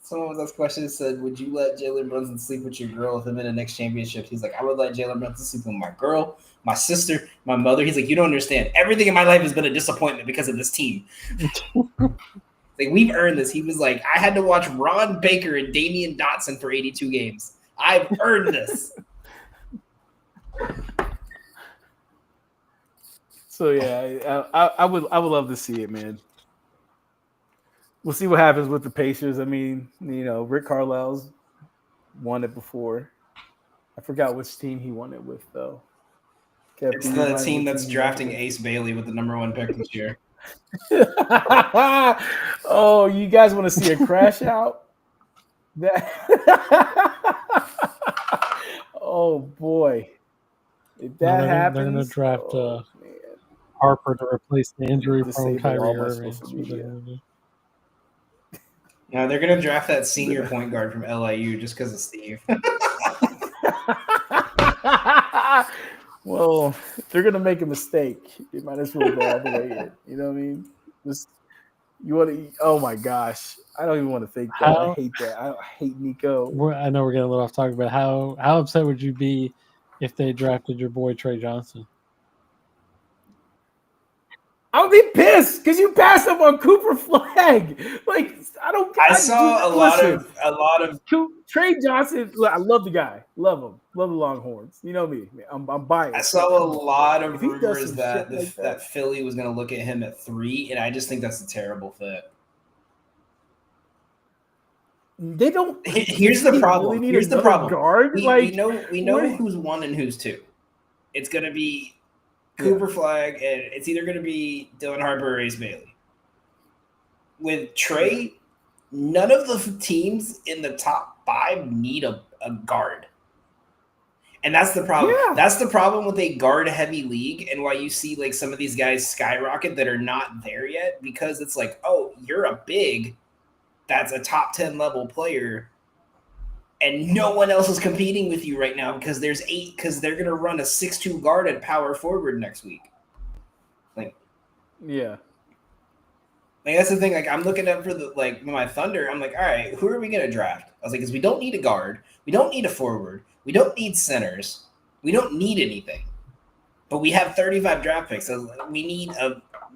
Someone was asked a question and said, "Would you let Jalen Brunson sleep with your girl if they win the next championship?" He's like, "I would let Jalen Brunson sleep with my girl, my sister, my mother." He's like, "You don't understand. Everything in my life has been a disappointment because of this team." Like, we've earned this. He was like, "I had to watch Ron Baker and Damian Dotson for 82 games. I've earned this." So yeah, I would love to see it, man. We'll see what happens with the Pacers. I mean, Rick Carlisle's won it before. I forgot which team he won it with, though. It's the team that's drafting Ace Bailey with the #1 pick this year. Oh, you guys want to see a crash out? That. Oh boy, if No, that they're gonna happens, draft oh man, Harper to replace the injury-prone disable all Kyrie my Irving. social That's what they're media. gonna do. Now they're gonna draft that senior point guard from LIU just because of Steve. Well, if they're gonna make a mistake, they might as well go all the way in. You know what I mean? Just you want to? Oh my gosh, I don't even want to think that. I How hate that. I hate Nico. I know we're getting a little off topic, but how upset would you be if they drafted your boy Trey Johnson? I would be pissed because you passed up on Cooper Flag. Like I don't. I saw a lot of Trey Johnson. I love the guy. Love him. Love the Longhorns. You know me. I'm biased. I saw a lot of If he does rumors some that shit like that Philly was going to look at him at 3, and I just think that's a terrible fit. They don't. Here's the problem. Really need Here's the another problem. Guard. We know what- who's 1 and who's 2. It's going to be Cooper Flag, and it's either going to be Dylan Harper or Ace Bailey. With Trey, none of the teams in the top 5 need a guard. And that's the problem. Yeah. That's the problem with a guard-heavy league, and why you see like some of these guys skyrocket that are not there yet, because it's like, oh, you're a big that's a top 10 level player, and no one else is competing with you right now because there's 8, because they're gonna run a 6'2" guard at power forward next week. Like that's the thing. Like I'm looking up for my Thunder. I'm like, all right, who are we gonna draft? I was like, because we don't need a guard, we don't need a forward, we don't need centers, we don't need anything, but we have 35 draft picks, so we need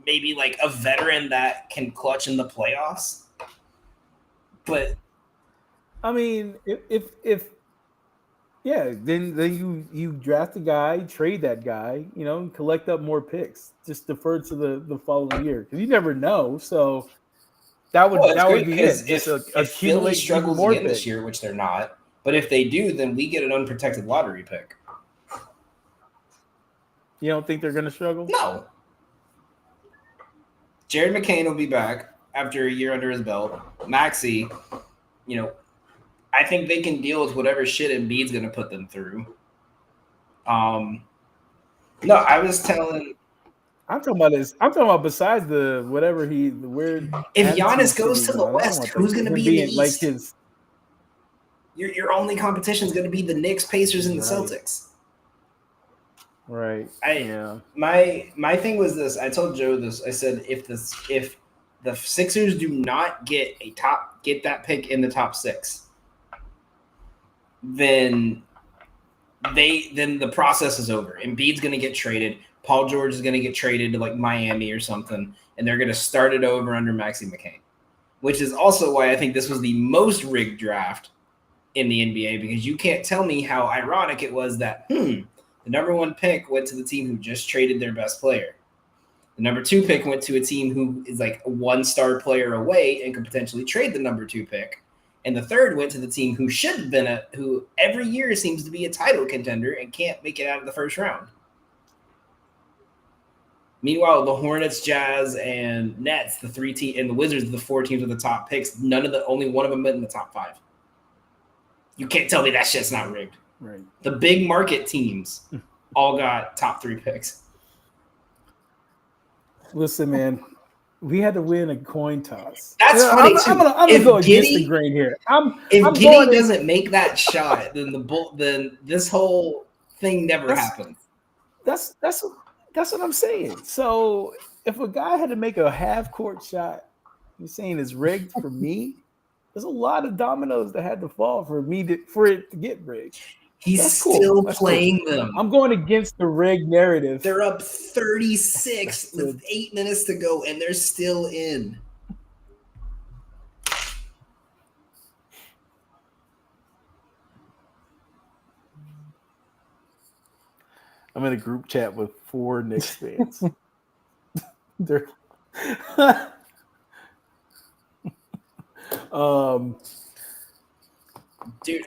maybe like a veteran that can clutch in the playoffs. But I mean, if then you draft a guy, trade that guy, and collect up more picks. Just defer to the following year because you never know. So that would be it. If Philly struggles again this year, which they're not, but if they do, then we get an unprotected lottery pick. You don't think they're going to struggle? No. Jared McCain will be back after a year under his belt. Maxey, I think they can deal with whatever shit Embiid's going to put them through. No, I was telling. I'm talking about this. I'm talking about besides the weird. If Giannis goes to the West, who's going to be in the East? Like his. Your only competition is going to be the Knicks, Pacers, and the Celtics. Right. My thing was this. I told Joe this. I said if the Sixers do not get that pick in the top 6, then the process is over. Embiid's going to get traded. Paul George is going to get traded to like Miami or something, and they're going to start it over under Maxey McCain, which is also why I think this was the most rigged draft in the NBA, because you can't tell me how ironic it was that the number 1 pick went to the team who just traded their best player. The number 2 pick went to a team who is like a 1-star player away and could potentially trade the number 2 pick. And the 3rd went to the team who should have been who every year seems to be a title contender and can't make it out of the first round. Meanwhile, the Hornets, Jazz, and Nets, the 3 teams, and the Wizards, the 4 teams with the top picks, only one of them in the top 5. You can't tell me that shit's not rigged. Right. The big market teams all got top 3 picks. Listen, man, we had to win a coin toss. That's funny too. I'm gonna go against the grain here. If Giddey doesn't make that shot, then this whole thing never happens. That's what I'm saying. So if a guy had to make a half-court shot, you're saying it's rigged for me? There's a lot of dominoes that had to fall for it to get rigged. He's still playing them. I'm going against the rigged narrative. They're up 36 with 8 minutes to go, and they're still in. I'm in a group chat with 4 Knicks fans. They're dude,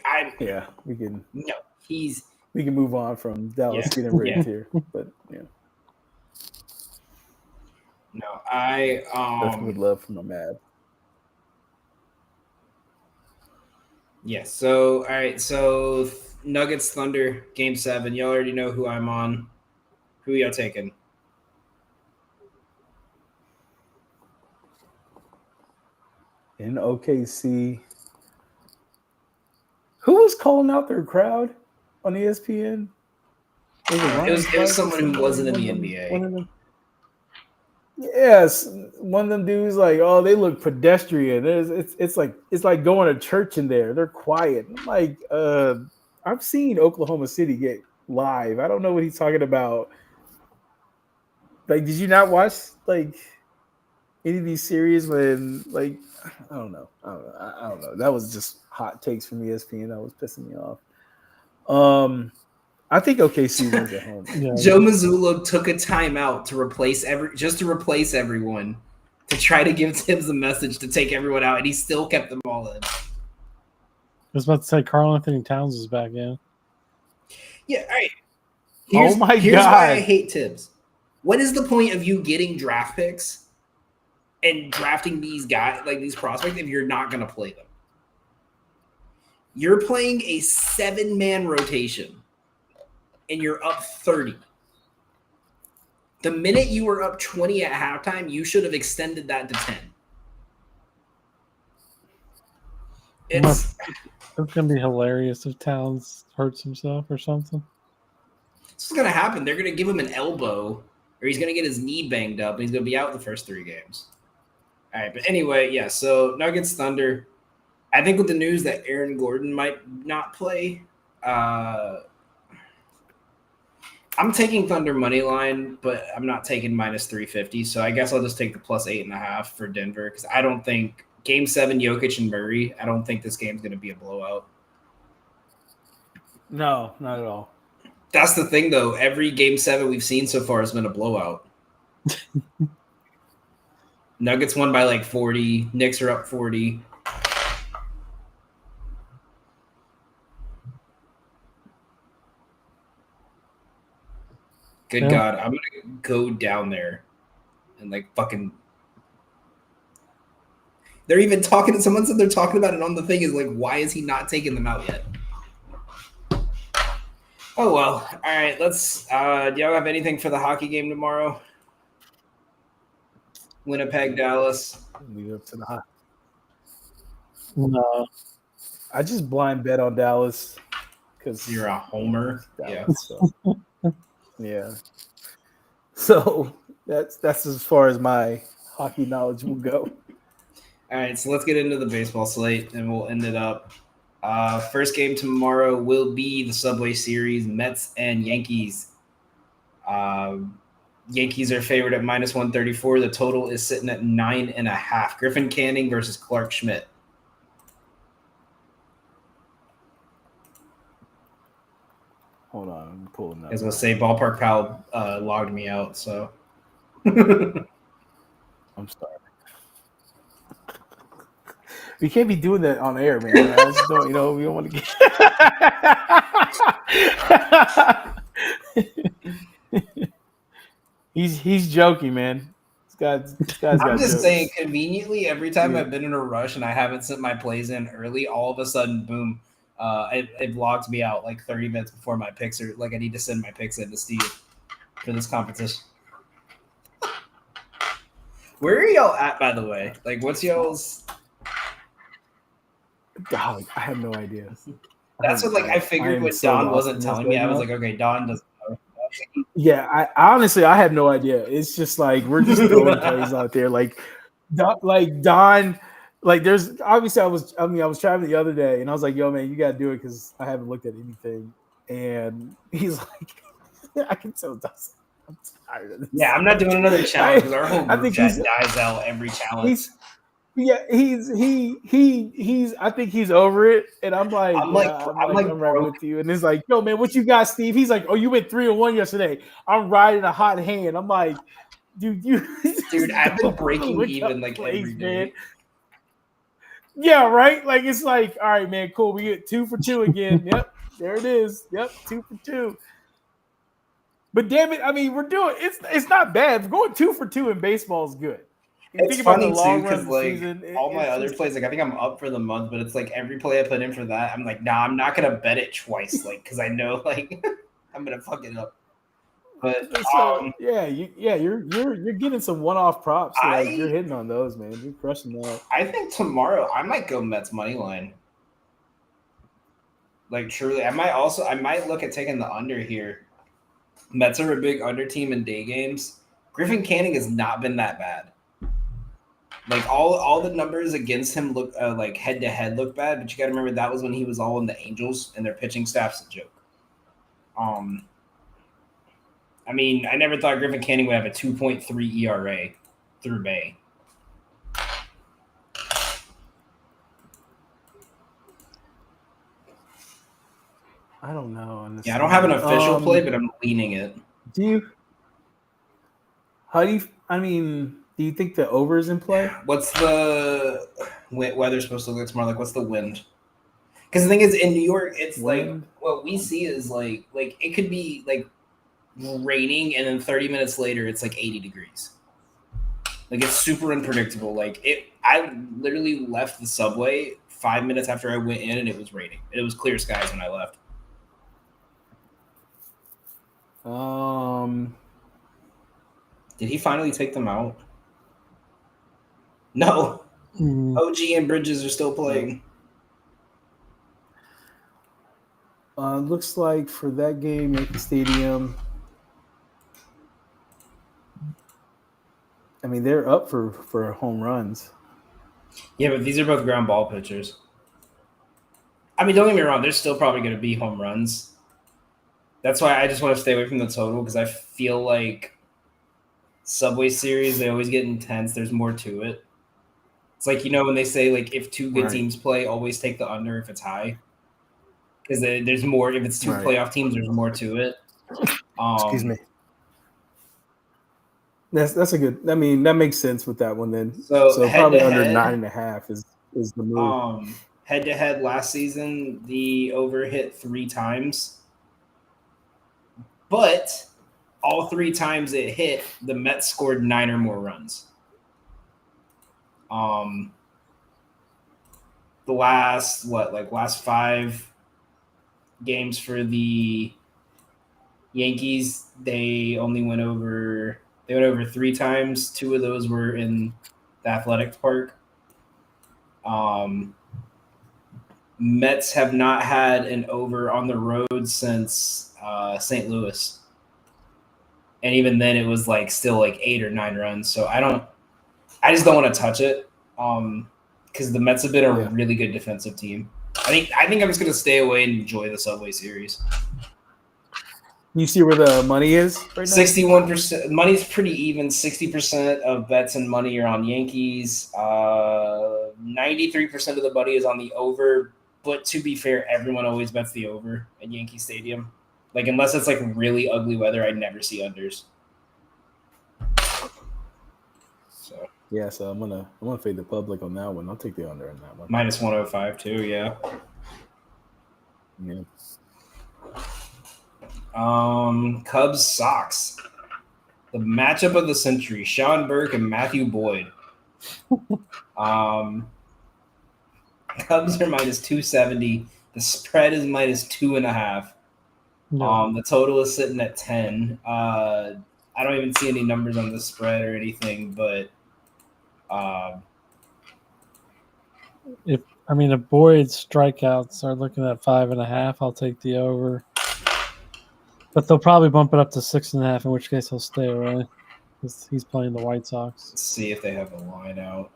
we can move on from Dallas getting rigged here, but No, That's with love from my Mad. yeah. So all right. So Nuggets Thunder Game 7. Y'all already know who I'm on. Who y'all taking? In OKC. Who was calling out their crowd on ESPN? Was it Ryan It was Clark or someone who somebody? wasn't in One the of them, one NBA. of them. Yes, one of them dudes like, oh, they look pedestrian. It's like going to church in there. They're quiet. I'm like, I've seen Oklahoma City get live. I don't know what he's talking about. Like, did you not watch like any of these series when like I don't know. That was just hot takes from ESPN. That was pissing me off. I think OKC wins at home. Yeah, Joe Mazzulla took a timeout to replace everyone to try to give Tibbs a message to take everyone out, and he still kept them all in. I was about to say Karl Anthony Towns is back in. Yeah, all right. Here's why I hate Tibbs. What is the point of you getting draft picks and drafting these guys, like these prospects, if you're not going to play them? You're playing a 7-man rotation, and you're up 30. The minute you were up 20 at halftime, you should have extended that to 10. It's gonna be hilarious if Towns hurts himself or something. This is gonna happen. They're gonna give him an elbow, or he's gonna get his knee banged up, and he's gonna be out the first 3 games. All right, but anyway, yeah. So Nuggets Thunder. I think with the news that Aaron Gordon might not play, I'm taking Thunder money line, but I'm not taking -350. So I guess I'll just take the +8.5 for Denver because I don't think Game 7, Jokic and Murray. I don't think this game's going to be a blowout. No, not at all. That's the thing, though. Every Game 7 we've seen so far has been a blowout. Nuggets won by like 40. Knicks are up 40. Good Yeah. God, I'm gonna go down there and like fucking. They're even talking to someone said they're talking about it on the thing is like, why is he not taking them out yet? Oh well. All right, let's do y'all have anything for the hockey game tomorrow? Winnipeg, Dallas. Leave it up to the hot. No. I just blind bet on Dallas because You're a homer. Dallas, yeah. So that's as far as my hockey knowledge will go. All right, so let's get into the baseball slate and we'll end it up. First game tomorrow will be the Subway Series, Mets and Yankees. Yankees are favored at -134. The total is sitting at 9.5. Griffin Canning versus Clark Schmidt. Hold on, I'm pulling that. I was gonna say Ballpark Pal logged me out, so I'm sorry. We can't be doing that on air, man. I just don't, we don't want to get. He's joking, man. This guy's I'm got just jokes. saying, conveniently, every time I've been in a rush and I haven't sent my plays in early, all of a sudden, boom, it logs me out like 30 minutes before my picks are like I need to send my picks in to Steve for this competition. Where are y'all at, by the way? Like, what's y'all's? God, I have no idea. That's what I figured when Don wasn't telling me. I was like, okay, Don doesn't know. Yeah, I honestly I have no idea. It's just like we're just throwing plays out there. Like Don, like there's obviously I was traveling the other day and I was like, yo man, you gotta do it because I haven't looked at anything. And he's like, I can tell Dustin, I'm tired of this. Yeah, I'm not doing another challenge because our whole group chat dies out every challenge. He's I think he's over it, and I'm right with you. And it's like, yo, man, what you got, Steve? He's like, oh, you went 3-1 yesterday. I'm riding a hot hand. I'm like, dude, I've been breaking even like every day. Man. Yeah, right. Like it's like, all right, man, cool. We get 2 for 2 again. Yep, there it is. Yep, 2 for 2. But damn it, I mean, we're doing it's not bad. Going 2 for 2 in baseball is good. If you It's think about funny the long too run because of the like season, all my it's other just- plays, like I think I'm up for the month, but it's like every play I put in for that, I'm like, nah, I'm not gonna bet it twice, like because I know like I'm gonna fuck it up. But So you're getting some one-off props. Like you're I hitting on those, man. You're crushing that. I think tomorrow I might go Mets money line. Like truly, I might look at taking the under here. Mets are a big under team in day games. Griffin Canning has not been that bad. Like all the numbers against him look like head to head look bad, but you got to remember that was when he was all in the Angels and their pitching staff's a joke. I mean, I never thought Griffin Canning would have a 2.3 ERA through May. I don't know. Yeah, I don't have an official play, but I'm leaning it. Do you? How do you? I mean, do you think the over is in play? What's the weather supposed to look like tomorrow? Like, what's the wind? Because the thing is, in New York, it's Wind? like what we see is like it could be like raining, and then 30 minutes later, it's like 80 degrees. Like it's super unpredictable. Like I literally left the subway 5 minutes after I went in, and it was raining. It was clear skies when I left. Did he finally take them out? No. OG and Bridges are still playing. Looks like for that game at the stadium, I mean they're up for home runs. Yeah, but these are both ground ball pitchers. I mean, don't get me wrong. There's still probably going to be home runs. That's why I just want to stay away from the total because I feel like Subway Series, they always get intense. There's more to it. It's like, when they say, like, if two good teams play, always take the under if it's high. Because there's more. If it's two playoff teams, there's more to it. Excuse me. That's a good. I mean, that makes sense with that one then. So probably under 9.5 is the move. Head to head last season, the over hit 3 times, but all 3 times it hit, the Mets scored 9 or more runs. The last 5 games for the Yankees, they only went over 3 times. 2 of those were in the Athletic Park. Mets have not had an over on the road since St. Louis. And even then it was still 8 or 9 runs. So I just don't want to touch it. Because the Mets have been a really good defensive team. I think I'm just gonna stay away and enjoy the Subway Series. You see where the money is right now? 61%. Money's pretty even. 60% of bets and money are on Yankees. 93% of the money is on the over. But to be fair, everyone always bets the over at Yankee Stadium. Unless it's really ugly weather, I never see unders. So yeah, so I'm gonna fade the public on that one. I'll take the under on that one. Minus 105 too, yeah. Yeah. Cubs Sox. The matchup of the century. Sean Burke and Matthew Boyd. Cubs are minus 270. The spread is minus 2.5. No. The total is sitting at 10. I don't even see any numbers on the spread or anything, but if Boyd's strikeouts are looking at 5.5, I'll take the over. But they'll probably bump it up to 6.5, in which case he'll stay away because he's playing the White Sox. Let's see if they have the line out.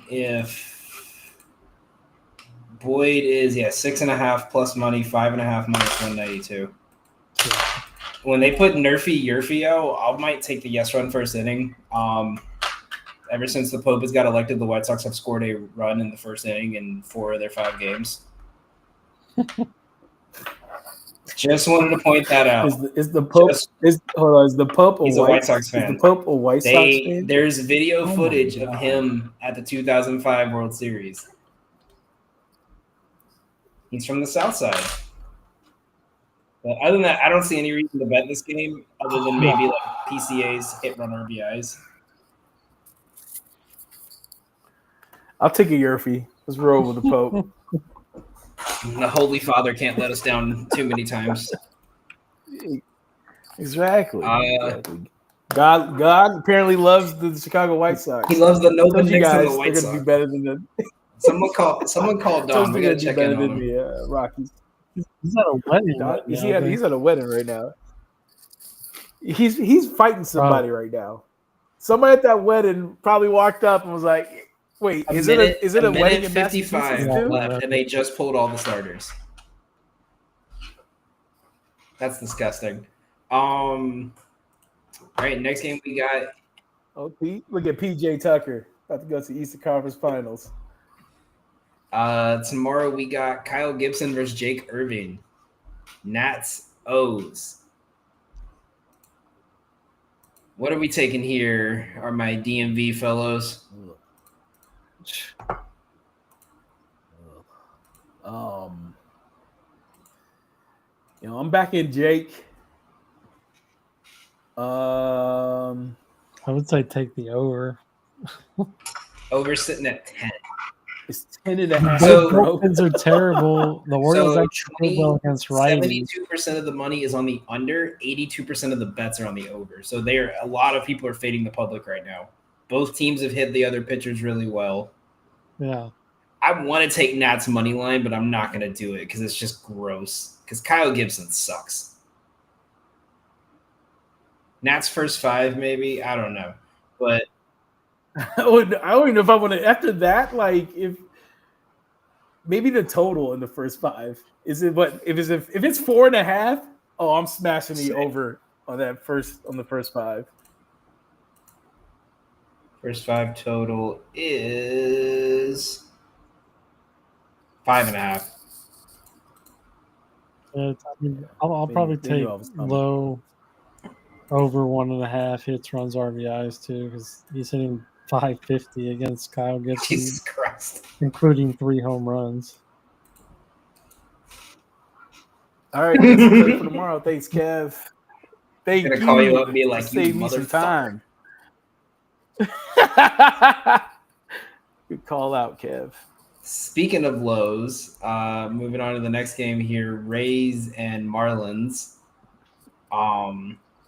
If Boyd is 6.5 plus money, 5.5 minus 192. Yeah. When they put Nerfy out, I might take the yes run first inning. Ever since the Pope has got elected, the White Sox have scored a run in the first inning in 4 of their 5 games. Just wanted to point that out. Is the Pope is the Pope He's a White Sox fan. Is the Pope a White Sox fan? There's video footage of him at the 2005 World Series. He's from the South Side. But other than that, I don't see any reason to bet this game other than maybe like PCAs, hit run RBIs. I'll take a Yerfie. Let's roll with the Pope. The Holy Father can't let us down too many times. Exactly. Uh, God apparently loves the Chicago White Sox. He loves the Nova Told you Knicks and guys the White they're gonna Sox. do better than the. Someone called Don. Told We you gotta they're check gonna in do on better him. than the Rockies. He's at a wedding Don, right he's, now. I think. he's at a wedding right now. He's fighting somebody right now. Somebody at that wedding probably walked up and was like, "Wait, is it a wedding in 55 Massachusetts too?" left, and they just pulled all the starters. That's disgusting. All right, next game we got. Oh, look at PJ Tucker about to go to Eastern Conference Finals. Tomorrow we got Kyle Gibson versus Jake Irving. Nats O's. What are we taking here? Are my DMV fellows? I'm back in Jake. I would say take the over. Over sitting at 10. It's 10.5. Both bullpens are terrible. The Orioles actually did well against righties. 72% of the money is on the under. 82% of the bets are on the over. So a lot of people are fading the public right now. Both teams have hit the other pitchers really well. Yeah. I want to take Nat's money line, but I'm not going to do it because it's just gross. Because Kyle Gibson sucks. Nat's first 5, maybe. I don't know. But I don't even know if I want to. After that, like if maybe the total in the first 5 is it? But if it's 4.5, oh, I'm smashing the over on the first 5. First 5 total is 5.5. I'll probably take low over 1.5 hits, runs, RBIs too, because he's hitting 550 against Kyle Gibson, Jesus Christ, including 3 home runs. All right, that's the play for tomorrow. Thanks, Kev. Thank you. I'm gonna call you up and be like, save you me some motherfucker. time. Good call out, Kev. Speaking of lows, moving on to the next game here, Rays and Marlins.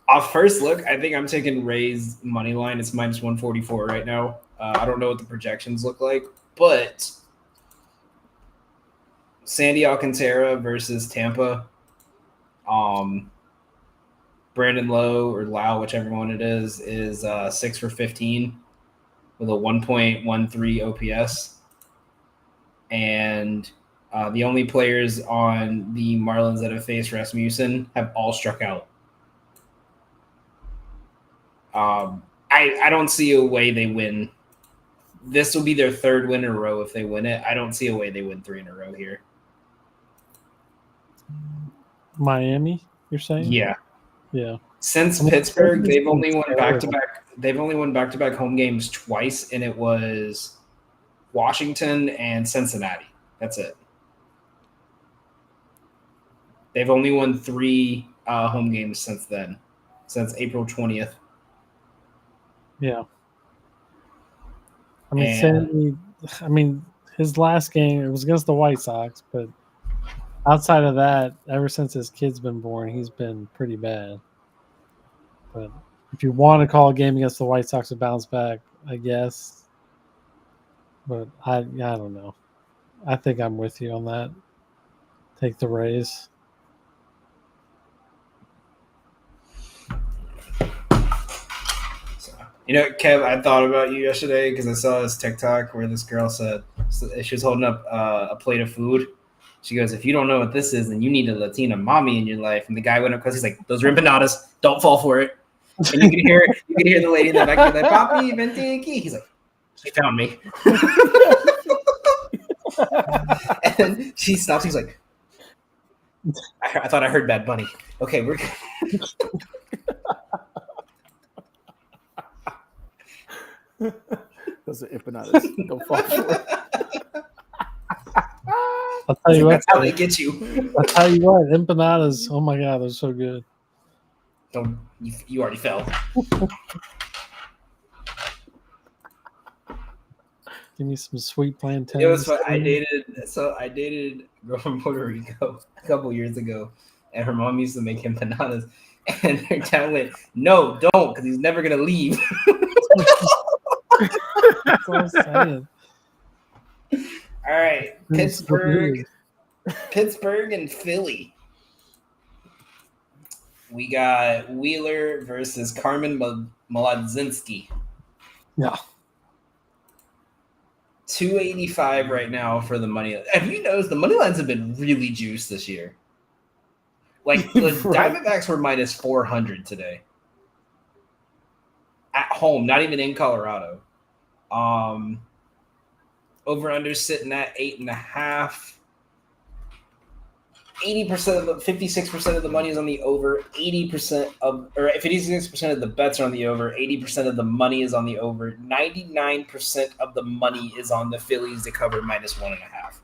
Off first look, I think I'm taking Rays money line. It's minus 144 right now. I don't know what the projections look like, but Sandy Alcantara versus Tampa. Brandon Lowe or Lau, whichever one it is 6 for 15 with a 1.13 OPS. And the only players on the Marlins that have faced Rasmussen have all struck out. I don't see a way they win. This will be their 3rd win in a row if they win it. I don't see a way they win 3 in a row here. Miami, you're saying? Yeah. Yeah. Since Pittsburgh, they've only won back-to-back. They've only won back-to-back home games twice, and it was Washington and Cincinnati. That's it. They've only won 3 home games since then, since April 20th. Yeah. I mean, his last game, it was against the White Sox, but outside of that, ever since his kid's been born, he's been pretty bad. But if you want to call a game against the White Sox a bounce back, I guess. But I don't know. I think I'm with you on that. Take the Rays. You know, Kev, I thought about you yesterday because I saw this TikTok where this girl said she was holding up a plate of food. She goes, "If you don't know what this is, then you need a Latina mommy in your life." And the guy went up because he's like, "Those are empanadas. Don't fall for it." And you can hear the lady in the back like, "Papi, vente aquí." He's like, "She found me." And then she stops. He's like, I thought I heard Bad Bunny. Okay, we're Those are empanadas. Don't fall for it. I'll tell you what. That's how they get you. I'll tell you what. Empanadas. Oh my god, they're so good. Don't you already fell. Give me some sweet plantains. It was fun. I dated a girl from Puerto Rico a couple years ago, and her mom used to make empanadas, and her dad went, "No, don't, because he's never gonna leave." That's what I'm saying. All right, It's so good. Pittsburgh and Philly. We got Wheeler versus Carmen Molodzinski. Yeah. 285 right now for the money. Have you noticed the money lines have been really juiced this year? Like the Right. Diamondbacks were minus 400 today. At home, not even in Colorado. Over under sitting at 8.5. 80% of the 56% of the money is on the over. 80% of, or 56% of the bets are on the over. 80% of the money is on the over. 99% of the money is on the Phillies to cover minus 1.5.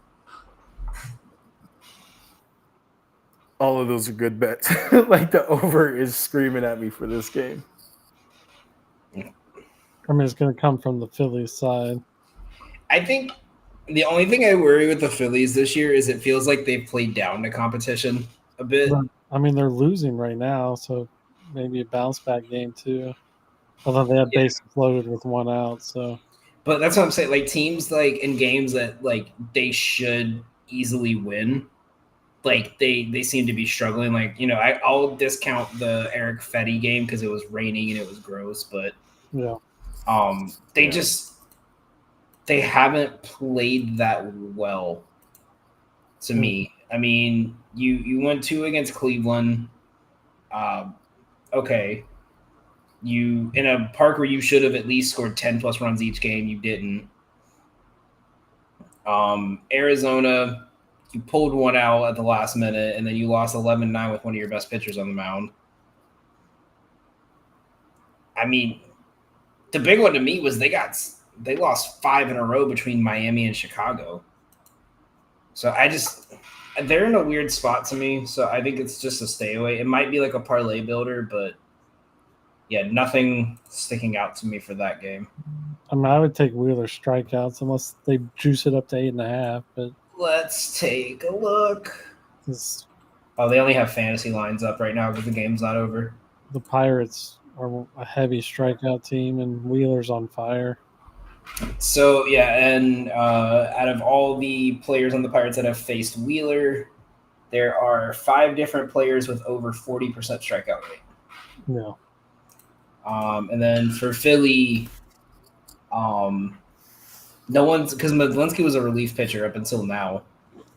All of those are good bets. Like the over is screaming at me for this game. I mean, it's going to come from the Phillies side. I think the only thing I worry with the Phillies this year is it feels like they've played down the competition a bit. But, I mean, they're losing right now, so maybe a bounce back game too. Although they have bases loaded with one out, so. But that's what I'm saying. Like teams like in games that like they should easily win, like they seem to be struggling. Like, you know, I'll discount the Eric Fetty game because it was raining and it was gross, but yeah, they haven't played that well to me. I mean, you won 2 against Cleveland. Okay. You in a park where you should have at least scored 10 plus runs each game, you didn't. Arizona, you pulled one out at the last minute, and then you lost 11-9 with one of your best pitchers on the mound. I mean, the big one to me was they lost 5 in a row between Miami and Chicago. So they're in a weird spot to me. So I think it's just a stay away. It might be like a parlay builder, but yeah, nothing sticking out to me for that game. I mean, I would take Wheeler strikeouts unless they juice it up to 8.5. But let's take a look. They only have fantasy lines up right now because the game's not over. The Pirates are a heavy strikeout team, and Wheeler's on fire. So, yeah, and out of all the players on the Pirates that have faced Wheeler, there are 5 different players with over 40% strikeout rate. Yeah. And then for Philly, no one's – because Medlinski was a relief pitcher up until now.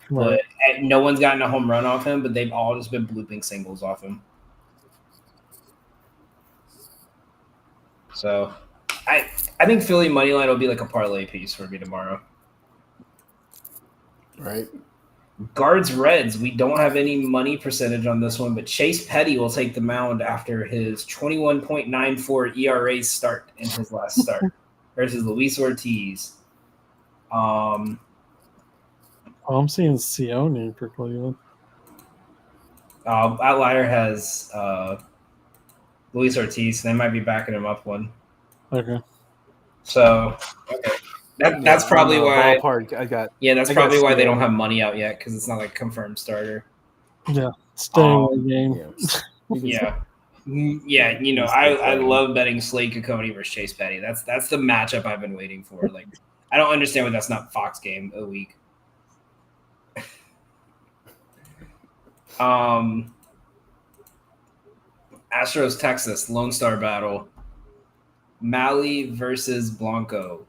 Right. But no one's gotten a home run off him, but they've all just been blooping singles off him. So I think Philly money line will be like a parlay piece for me tomorrow. Right. Guards Reds, we don't have any money percentage on this one, but Chase Petty will take the mound after his 21.94 ERA start in his last start versus Luis Ortiz. I'm seeing Sione for Cleveland. Outlier has Luis Ortiz. They might be backing him up one. Okay. So that's probably why. Ballpark, that's probably why they don't have money out yet because it's not like a confirmed starter. Yeah, stay away game. Yeah. You know, I love betting Slade Caccone versus Chase Petty. That's the matchup I've been waiting for. Like, I don't understand why that's not Fox game a week. Astros Texas Lone Star battle. Malley versus Blanco.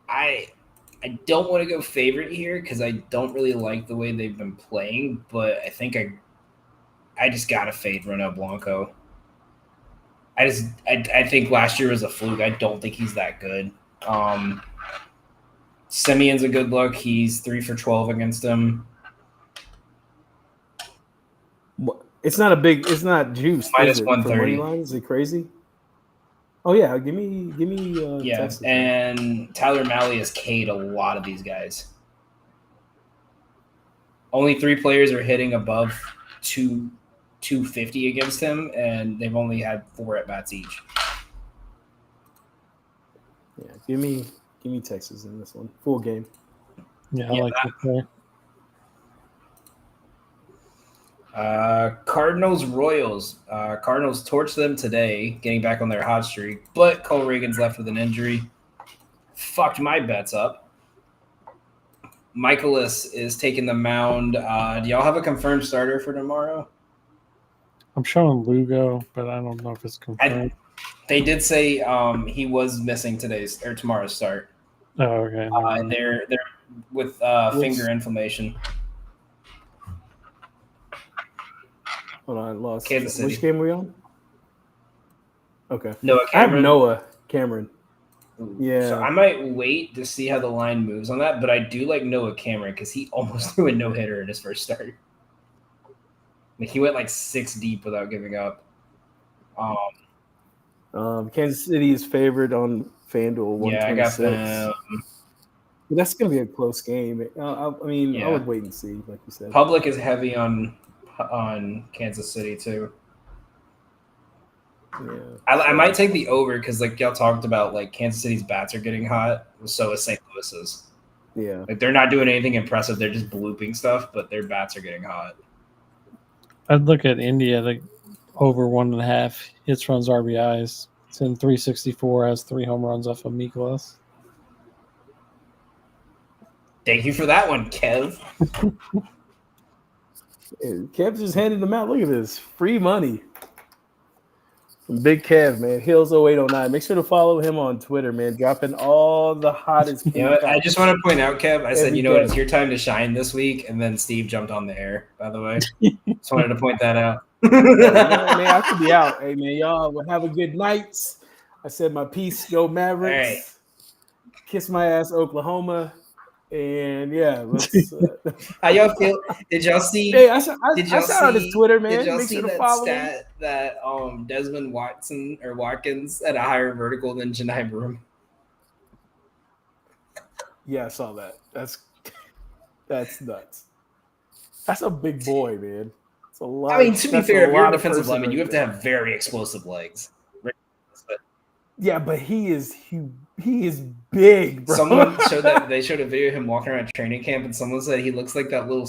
I don't want to go favorite here because I don't really like the way they've been playing, but I think I just gotta fade Ronel Blanco. I think last year was a fluke. I don't think he's that good. Simeon's a good look. He's 3 for 12 against him. It's not juice. Minus 130. Is it crazy? Oh yeah, give me. Yeah, Texas. and Tyler Malley has K'd a lot of these guys. Only 3 players are hitting above 250 against him, and they've only had 4 at bats each. Yeah, give me Texas in this one. Full game. Yeah, I like that play. Cardinals Royals. Cardinals torched them today, getting back on their hot streak, but Cole Reagan's left with an injury. Fucked my bets up. Michaelis is taking the mound. Do y'all have a confirmed starter for tomorrow? I'm showing Lugo, but I don't know if it's confirmed. They did say he was missing tomorrow's start. Oh, okay. They're with finger inflammation. Hold on, I lost. Kansas City. Which game are we on? Okay. Noah Cameron. I have Noah Cameron. Yeah. So I might wait to see how the line moves on that, but I do like Noah Cameron because he almost threw a no-hitter in his first start. Like he went like 6 deep without giving up. Kansas City is favored on FanDuel 126. Yeah, I got them. But that's going to be a close game. I Yeah. would wait and see, like you said. Public is heavy on Kansas City too. Yeah. I might take the over because like y'all talked about, like Kansas City's bats are getting hot. So is St. Louis's. Yeah. Like they're not doing anything impressive. They're just blooping stuff, but their bats are getting hot. I'd look at India, like over 1.5 hits, runs, RBIs. It's in 364, has 3 home runs off of Mikolas. Thank you for that one, Kev. Kev just handed them out. Look at this. Free money. From Big Kev, man. Hills 0809. Make sure to follow him on Twitter, man. Dropping all the hottest. You know what? I just want to point out, Kev, I said, you know what, day. it's your time to shine this week, and then Steve jumped on the air, by the way. Just wanted to point that out. Man, I could be out. Hey, man, y'all will have a good night. I said my piece, go Mavericks. All right. Kiss my ass, Oklahoma. And yeah, let's. How y'all feel? Did y'all see? Hey, I shout out his Twitter, man. Did y'all Make see sure to that follow stat that Desmond Watkins had a higher vertical than Janai Broom? Yeah, I saw that. That's nuts. That's a big boy, man. It's a lot. I mean, to be fair, if you're a defensive person lineman, you have right to there. have very explosive legs. Yeah, but he is big, bro. Someone showed a video of him walking around training camp, and someone said he looks like that little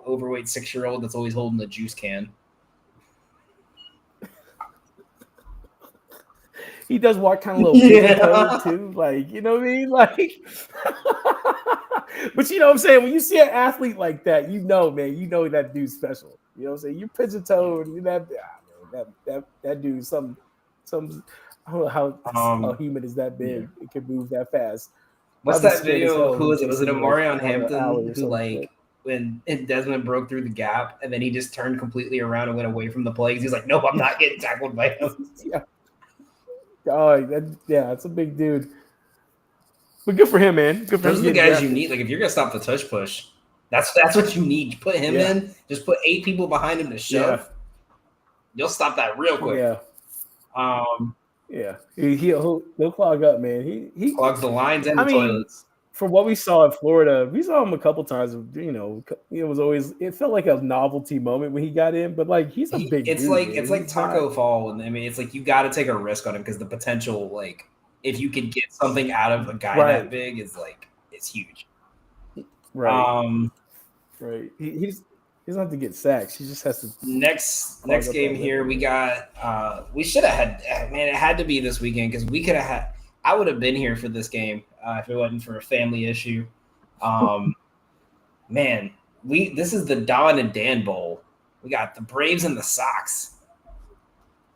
overweight 6-year-old that's always holding the juice can. He does walk kind of little yeah. too, like, you know what I mean, like. But you know what I'm saying, when you see an athlete like that, you know, man, you know that dude's special. You know what I'm saying? You're pigeon-toed, that dude, some. I don't know how human is that big. Yeah. It can move that fast. What's that video? Who was it? Was it Omarion Hampton who, like, when Desmond broke through the gap and then he just turned completely around and went away from the play? He's like, nope, I'm not getting tackled by him. Yeah. Oh, it's a big dude. But good for him, man. Good for Those him. are the guys you need. Like, if you're gonna stop the tush push, that's what you need. Put him in. Just put 8 people behind him to shove. Yeah. You'll stop that real quick. Yeah. Yeah, he'll clog up, man. He clogs the lines and the toilets. From what we saw in Florida, we saw him a couple times. You know, it felt like a novelty moment when he got in, but like he's a big. It's dude, like man. It's like Taco Fall, and I mean, it's like you got to take a risk on him because the potential, like, if you could get something out of a guy that big, is like it's huge. Right. Right. He doesn't have to get sacks. He just has to. Next game here, we got. We should have had. Man, it had to be this weekend because we could have had. I would have been here for this game if it wasn't for a family issue. Man, this is the Don and Dan Bowl. We got the Braves and the Sox.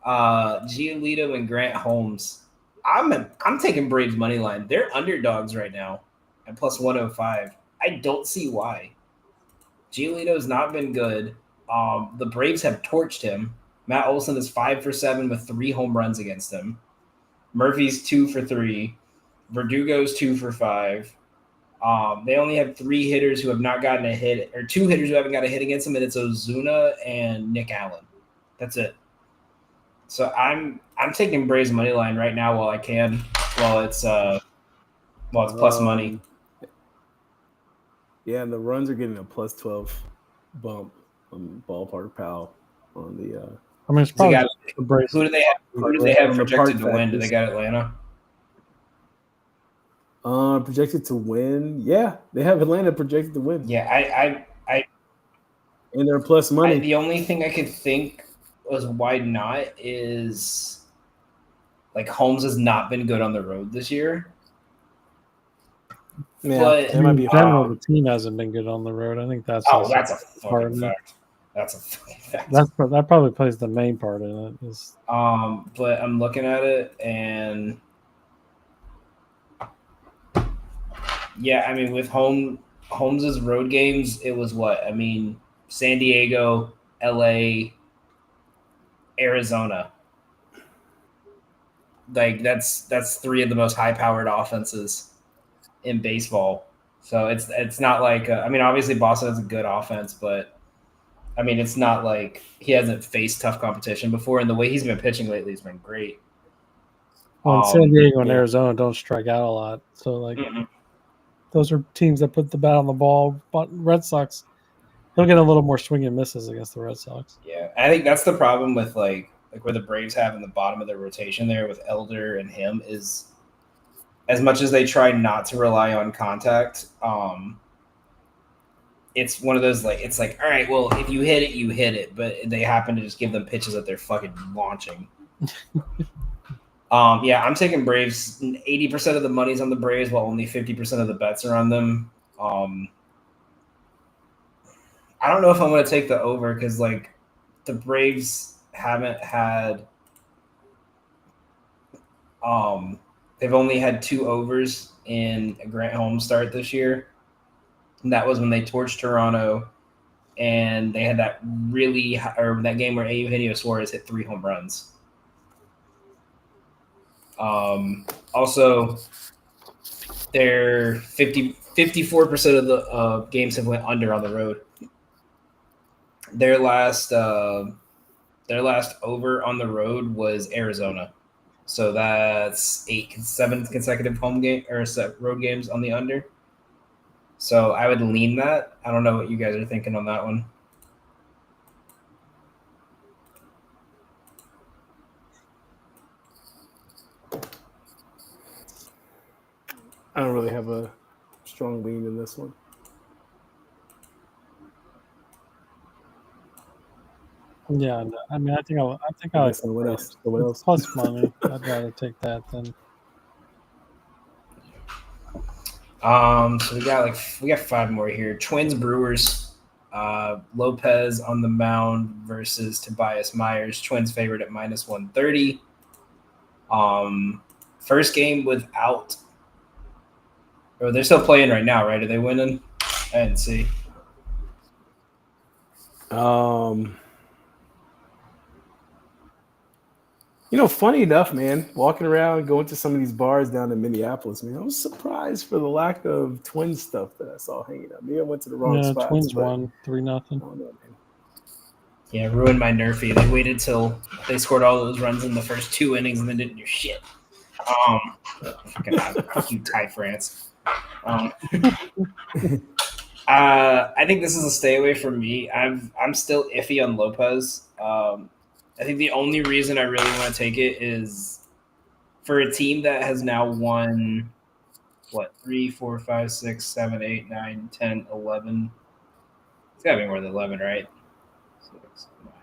Giolito and Grant Holmes. I'm taking Braves money line. They're underdogs right now at plus 105. I don't see why. Giolito's not been good. The Braves have torched him. Matt Olson is 5 for 7 with 3 home runs against him. Murphy's 2 for 3. Verdugo's 2 for 5. They only have 3 hitters who have not gotten a hit, or 2 hitters who haven't got a hit against them, and it's Ozuna and Nick Allen. That's it. So I'm taking Braves money line right now while I can, while it's plus money. Yeah, and the runs are getting a plus 12 bump on Ballpark Pal on the I mean, it's They probably got, just the brace. who do they have? Who do they have on the projected park to win? Do they factors. got Atlanta? Projected to win. Yeah, they have Atlanta projected to win. Yeah, And they're plus money. the only thing I could think was why not is like Holmes has not been good on the road this year. Yeah, But that might be in a general, the team hasn't been good on the road. I think that's also that's a part fucking of it. fact. That's a fucking fact. That probably plays the main part in it. Is But I'm looking at it and yeah, I mean with Holmes's road games, it was what? I mean, San Diego, LA, Arizona. Like that's three of the most high powered offenses in baseball. So it's not like I mean obviously Boston has a good offense, but I mean it's not like he hasn't faced tough competition before, and the way he's been pitching lately has been great. well, San Diego and yeah. Arizona don't strike out a lot, so like Mm-mm. those are teams that put the bat on the ball. But Red Sox, he'll get a little more swing and misses against the Red Sox. Yeah, I think that's the problem with like where the Braves have in the bottom of their rotation there with Elder and him is as much as they try not to rely on contact, it's one of those like it's like all right, well if you hit it, you hit it, but they happen to just give them pitches that they're fucking launching. Yeah, I'm taking Braves. 80% of the money's on the Braves, while only 50% of the bets are on them. I don't know if I'm going to take the over because like the Braves haven't had they've only had 2 overs in a Grant Holmes start this year. And that was when they torched Toronto and they had that that game where Eugenio Suarez hit 3 home runs. Also, they're 54% of the games have went under on the road. Their last over on the road was Arizona, so that's 7 consecutive home game or road games on the under. So I would lean that. I don't know what you guys are thinking on that one. I don't really have a strong lean in this one. Yeah, no, I mean, I think I like guess no one else. No one It's else. plus money. I'd rather take that than. So we got 5 more here. Twins Brewers. Lopez on the mound versus Tobias Myers. Twins favored at -130. First game without. Oh, they're still playing right now, right? Are they winning? I didn't see. Funny enough, man, walking around, going to some of these bars down in Minneapolis, man, I was surprised for the lack of twin stuff that I saw hanging out. Maybe I went to the wrong spots. Twins but won 3-0. I don't know, man. Yeah, ruined my Nerfy. They waited till they scored all those runs in the first 2 innings and then didn't do shit. Fuck you, Ty France. I think this is a stay away from me. I'm still iffy on Lopez. I think the only reason I really want to take it is for a team that has now won 3, 4, 5, 6, 7, 8, 9, 10, 11. It's gotta be more than 11, right? 6, 9.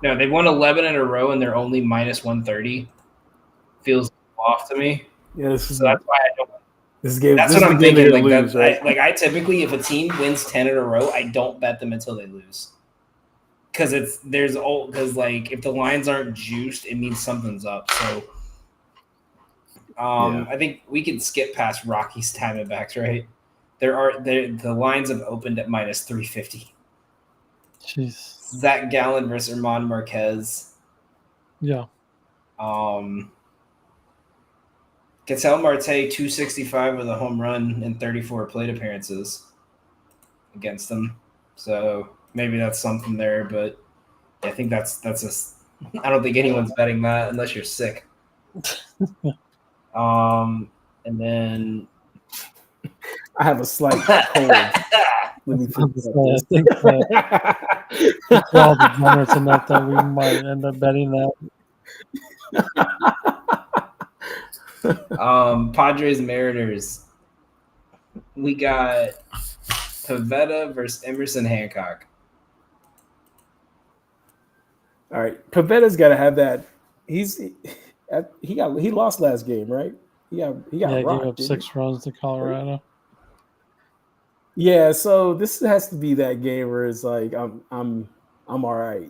No, they've won 11 in a row and they're only -130. Feels off to me. Yeah, So that's why I don't. This game. That's this what is I'm the game thinking. they're Like gonna lose, right? I typically, if a team wins 10 in a row, I don't bet them until they lose. Because if the lines aren't juiced, it means something's up. So, I think we can skip past Rockies Diamondbacks, right? The lines have opened at -350. Jeez. Zach Gallen versus Herman Marquez. Yeah. Ketel Marte 265 with a home run and 34 plate appearances against them. So maybe that's something there, but I think that's I don't think anyone's betting that unless you're sick. And then I have a slight cold. Let me think I think we're all degenerates enough that we might end up betting that. Padres Mariners. We got Pavetta versus Emerson Hancock. All right, Pavetta's got to have that. He lost last game, right? He got Yeah, rocked, gave up 6 runs to Colorado. Yeah, so this has to be that game where it's like I'm all right.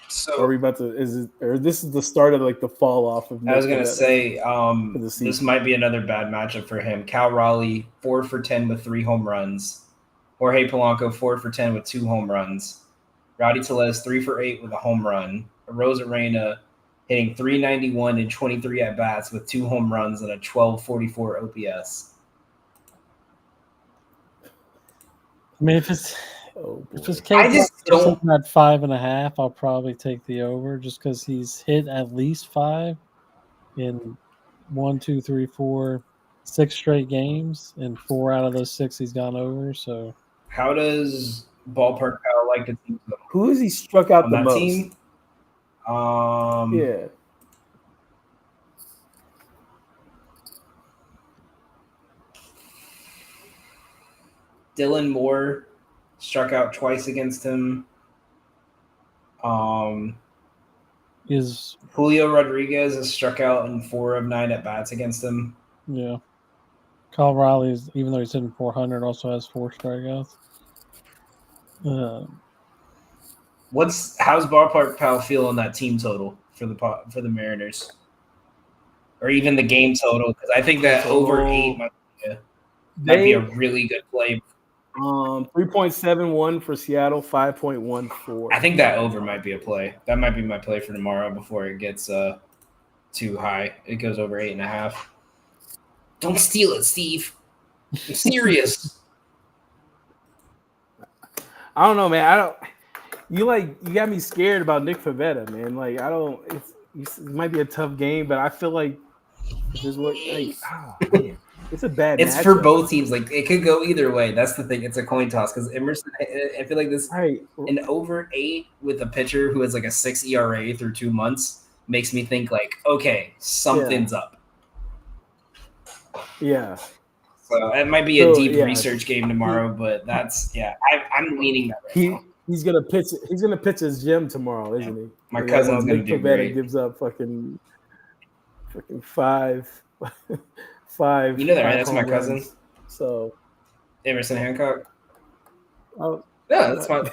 So or are we about to? Is it or this is the start of like the fall off of? I was gonna Pavetta say for the this season. might be another bad matchup for him. Cal Raleigh 4 for 10 with 3 home runs. Jorge Polanco 4 for 10 with 2 home runs. Rowdy Tellez 3 for 8 with a home run. Rosa Reyna hitting .391 in 23 at bats with 2 home runs and a 1244 OPS. I mean, if it's I just don't. at 5.5, I'll probably take the over just because he's hit at least 5 in 1, 2, 3, 4, 6 straight games, and 4 out of those 6 he's gone over. So How does Ballpark Pal like the team? Who has he struck out On the that most? team? Yeah. Dylan Moore struck out twice against him. is Julio Rodriguez has struck out in 4 of 9 at bats against him. yeah. Kyle Riley's, even though he's hitting .400, also has 4 strikeouts. How's Ballpark Pal feel on that team total for the Mariners, or even the game total? Because I think that over 8 might be a really good play. 3.71 for Seattle, 5.14. I think that over might be a play. That might be my play for tomorrow before it gets too high. It goes over 8.5. Don't steal it, Steve. I'm serious. I don't know, man. You got me scared about Nick Pavetta, man. Like it might be a tough game, but I feel like it's a bad. It's matchup. for both teams. Like it could go either way. That's the thing. It's a coin toss because Emerson. I feel like this an over 8 with a pitcher who has like a 6 ERA through 2 months makes me think like, okay, something's up. Yeah. So it might be a deep research game tomorrow, but that's I'm leaning that right now. He's gonna pitch. He's gonna pitch his gym tomorrow, isn't he? My cousin's gonna do great. Gives up fucking 5. You know that, right? That's my cousin. Runs. So Emerson Hancock. Oh yeah, that's my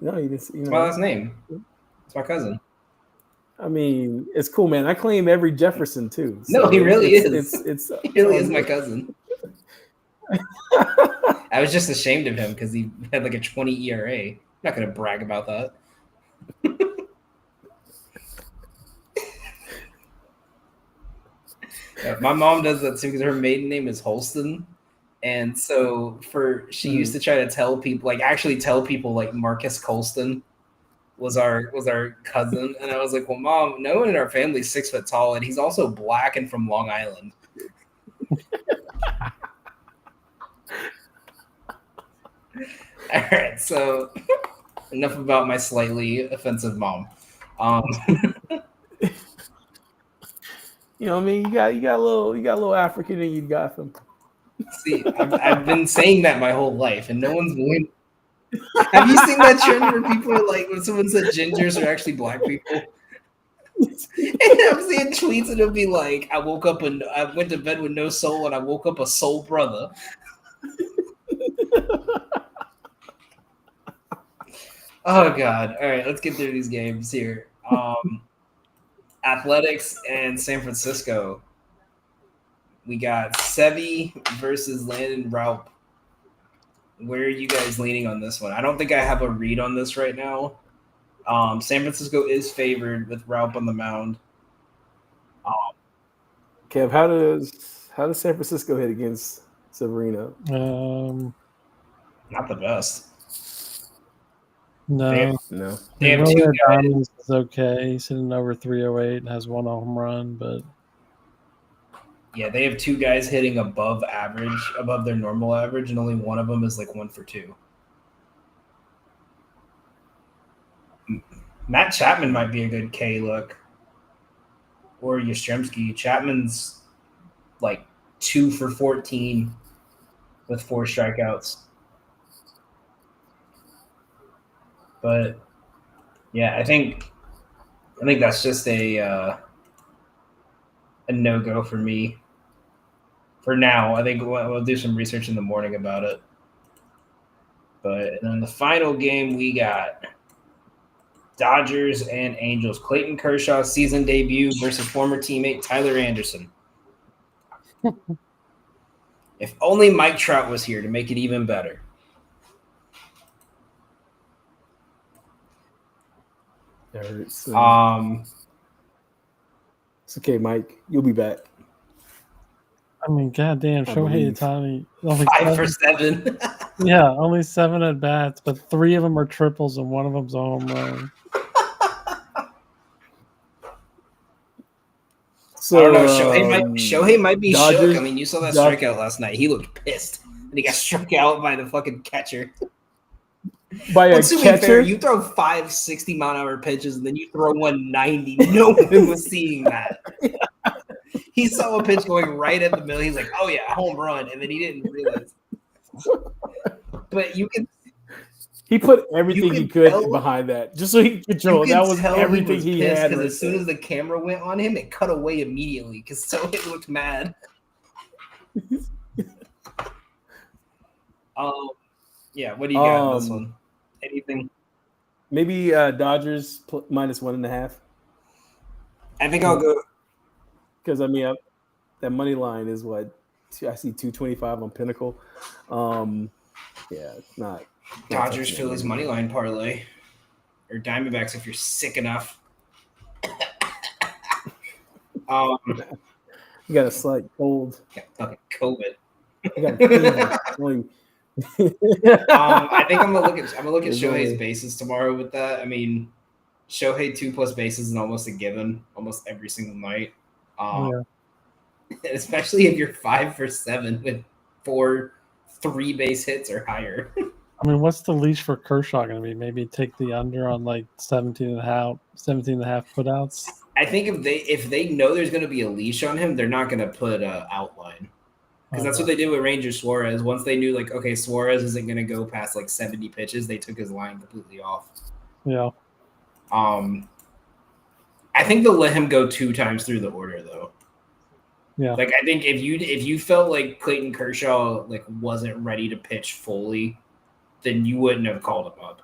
No, you didn't. It's my last name. It's my cousin. I mean, it's cool, man. I claim every Jefferson too. So no, he really is. He really is my good. cousin. I was just ashamed of him because he had like a 20 ERA. I'm not going to brag about that. My mom does that too because her maiden name is Holston. And so she used to try to tell people, like actually tell people like Marcus Colston was our cousin. And I was like, well, Mom, no one in our family is 6 foot tall. And he's also black and from Long Island. All right, so enough about my slightly offensive mom. You know what I mean? You got a little African and you got them. See, I've been saying that my whole life, and no one's willing. Have you seen that trend where people are like, when someone said gingers are actually black people? And I'm seeing tweets and it'll be like, I woke up and I went to bed with no soul, and I woke up a soul brother. Oh God! All right, let's get through these games here. Athletics and San Francisco. We got Sevy versus Landon Raup. Where are you guys leaning on this one? I don't think I have a read on this right now. San Francisco is favored with Raup on the mound. Kev, how does San Francisco hit against Severino? Not the best. No. They have 2 guys. Is okay. He's hitting over 308 and has 1 home run, but Yeah, they have 2 guys hitting above their normal average, and only one of them is like 1 for 2. Matt Chapman might be a good K look, or Yastrzemski. Chapman's like 2 for 14 with 4 strikeouts. But yeah, I think that's just a no go for me for now. I think we'll do some research in the morning about it. But then the final game we got Dodgers and Angels. Clayton Kershaw's season debut versus former teammate Tyler Anderson. If only Mike Trout was here to make it even better. That hurts. It's okay, Mike. You'll be back. I mean, goddamn, Shohei Ohtani. 5 for 7. Yeah, only 7 at bats, but 3 of them are triples and 1 of them's a home run. So, I don't know. Shohei might be Dodgers, shook. I mean, you saw that strikeout last night. He looked pissed. And he got struck out by the fucking catcher. By a catcher? Fair, you throw 5 60-mile-an-hour pitches and then you throw 190. No one was seeing that. He saw a pitch going right at the middle. He's like, oh, yeah, home run. And then he didn't realize. But you can. He put everything he could behind that just so he could control. That was everything he had. Because as soon as the camera went on him, it cut away immediately because Sohei looked mad. Yeah, what do you got on this one? Anything? Maybe Dodgers minus 1.5. I think I'll go. Because I mean, that money line is what I see 225 on Pinnacle. Yeah, it's not. Dodgers Phillies money line parlay, or Diamondbacks if you're sick enough. You got a slight cold. Got fucking COVID. You got a fever. I think I'm gonna look at Shohei's bases tomorrow with that. I mean, Shohei 2+ bases is almost a given almost every single night. Especially if you're 5 for 7 with 4 3-base hits or higher. I mean, what's the leash for Kershaw going to be? Maybe take the under on like 17 and a half putouts. I think if they know there's going to be a leash on him, they're not going to put an outline. Because that's what they did with Ranger Suarez. Once they knew, like, okay, Suarez isn't going to go past like 70 pitches, they took his line completely off. Yeah. I think they'll let him go 2 times through the order, though. Yeah. Like, I think if you felt like Clayton Kershaw like wasn't ready to pitch fully, then you wouldn't have called him up.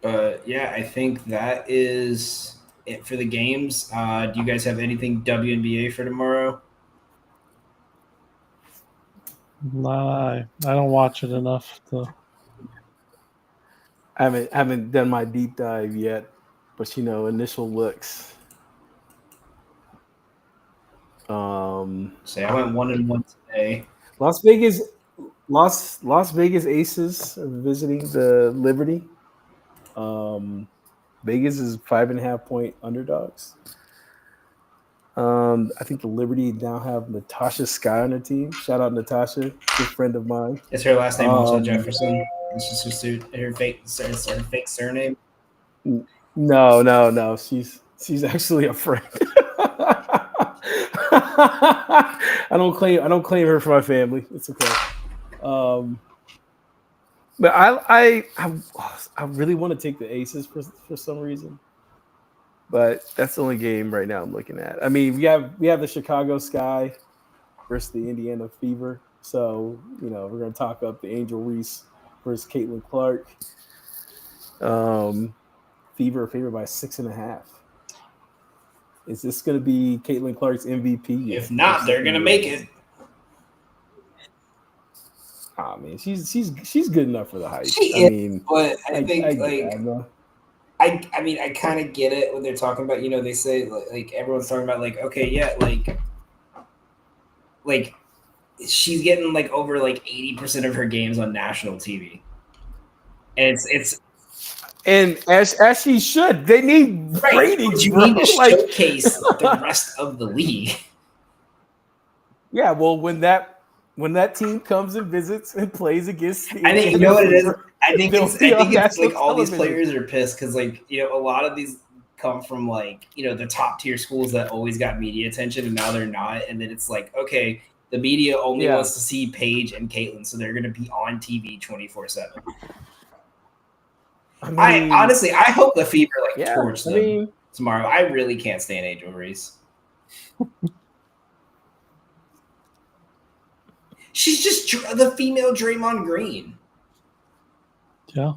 But yeah, I think that is it for the games. Do you guys have anything WNBA for tomorrow? Nah, I don't watch it enough to. I haven't done my deep dive yet, but initial looks. Say I went 1-1 today. Las Vegas Aces are visiting the Liberty. Vegas is 5.5 point underdogs. I think the Liberty now have Natasha Sky on their team. Shout out Natasha, good friend of mine. Is her last name also Jefferson? It's just her fake surname. No. She's actually a friend. I don't claim her for my family. It's okay. But I really want to take the Aces for some reason. But that's the only game right now I'm looking at. I mean, we have the Chicago Sky versus the Indiana Fever. So, we're going to talk up the Angel Reese versus Caitlin Clark. Fever favored by 6.5. Is this going to be Caitlin Clark's MVP? If not, they're going to make it. Ah, man, she's good enough for the hype. But I think I kind of get it when they're talking about, they say like everyone's talking about like, okay, yeah, like she's getting like over like 80% of her games on national TV. And it's And as she should, they need ratings, You bro. need to Like, showcase the rest of the league. yeah, well, when that team comes and visits and plays against the I think you know what it is. Fever, I think they'll be on it's national like all these television. players are pissed because like a lot of these come from like the top tier schools that always got media attention and now they're not, and then it's like okay, the media only wants to see Paige and Caitlyn, so they're going to be on TV 24/7. I honestly, I hope the Fever torch them tomorrow. I really can't stand Angel Reese. She's just the female Draymond Green. Yeah.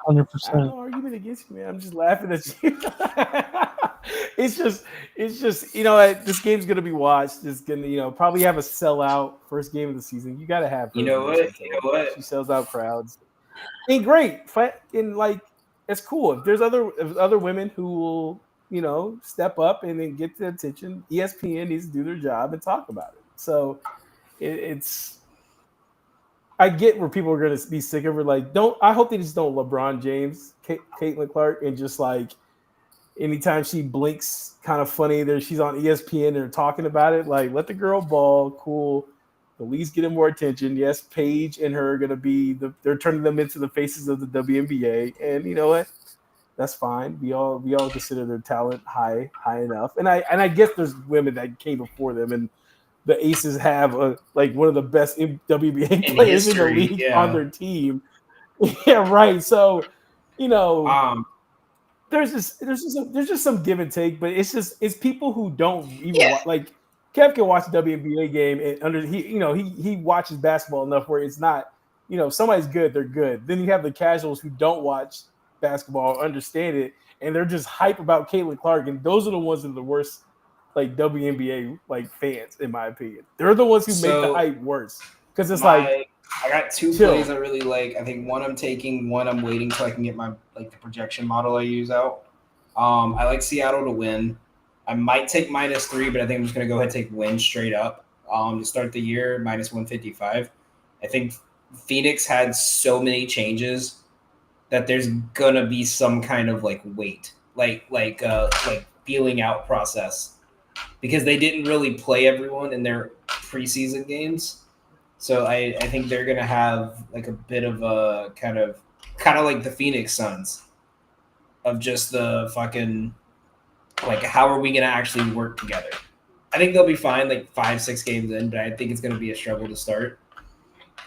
100%. No argument against you, man. I'm just laughing at you. It's just this game's gonna be watched. It's gonna probably have a sellout first game of the season. You gotta have You know what? She sells out crowds. And great, and like it's cool. If there's other women who will step up and then get the attention, ESPN needs to do their job and talk about it. So it's. I get where people are going to be sick of her. Like, I hope they just don't LeBron James, Caitlin Clark, and just like anytime she blinks, kind of funny. She's on ESPN and they're talking about it. Like, let the girl ball, cool. At least getting more attention. Yes, Paige and her are going to be they're turning them into the faces of the WNBA, and you know what? That's fine. We all consider their talent high enough, and I guess there's women that came before them and. The Aces have one of the best WNBA players in the league on their team. Yeah, right. So, there's just some give and take, but it's people who don't even watch. Like Kev can watch the WNBA game and he watches basketball enough where it's not somebody's good, they're good. Then you have the casuals who don't watch basketball, understand it, and they're just hype about Caitlin Clark, and those are the ones that are the worst. Like WNBA fans, in my opinion, they're the ones who make the hype worse because it's I got two plays I really like. I think one I'm taking, one I'm waiting till I can get my the projection model I use out. I like Seattle to win. I might take -3, but I think I'm just gonna go ahead and take win straight up. To start the year -155. I think Phoenix had so many changes that there's gonna be some kind of weight, feeling out process. Because they didn't really play everyone in their preseason games. So I think they're going to have a bit of a kind of like the Phoenix Suns of just the fucking how are we going to actually work together? I think they'll be fine 5-6 games in, but I think it's going to be a struggle to start.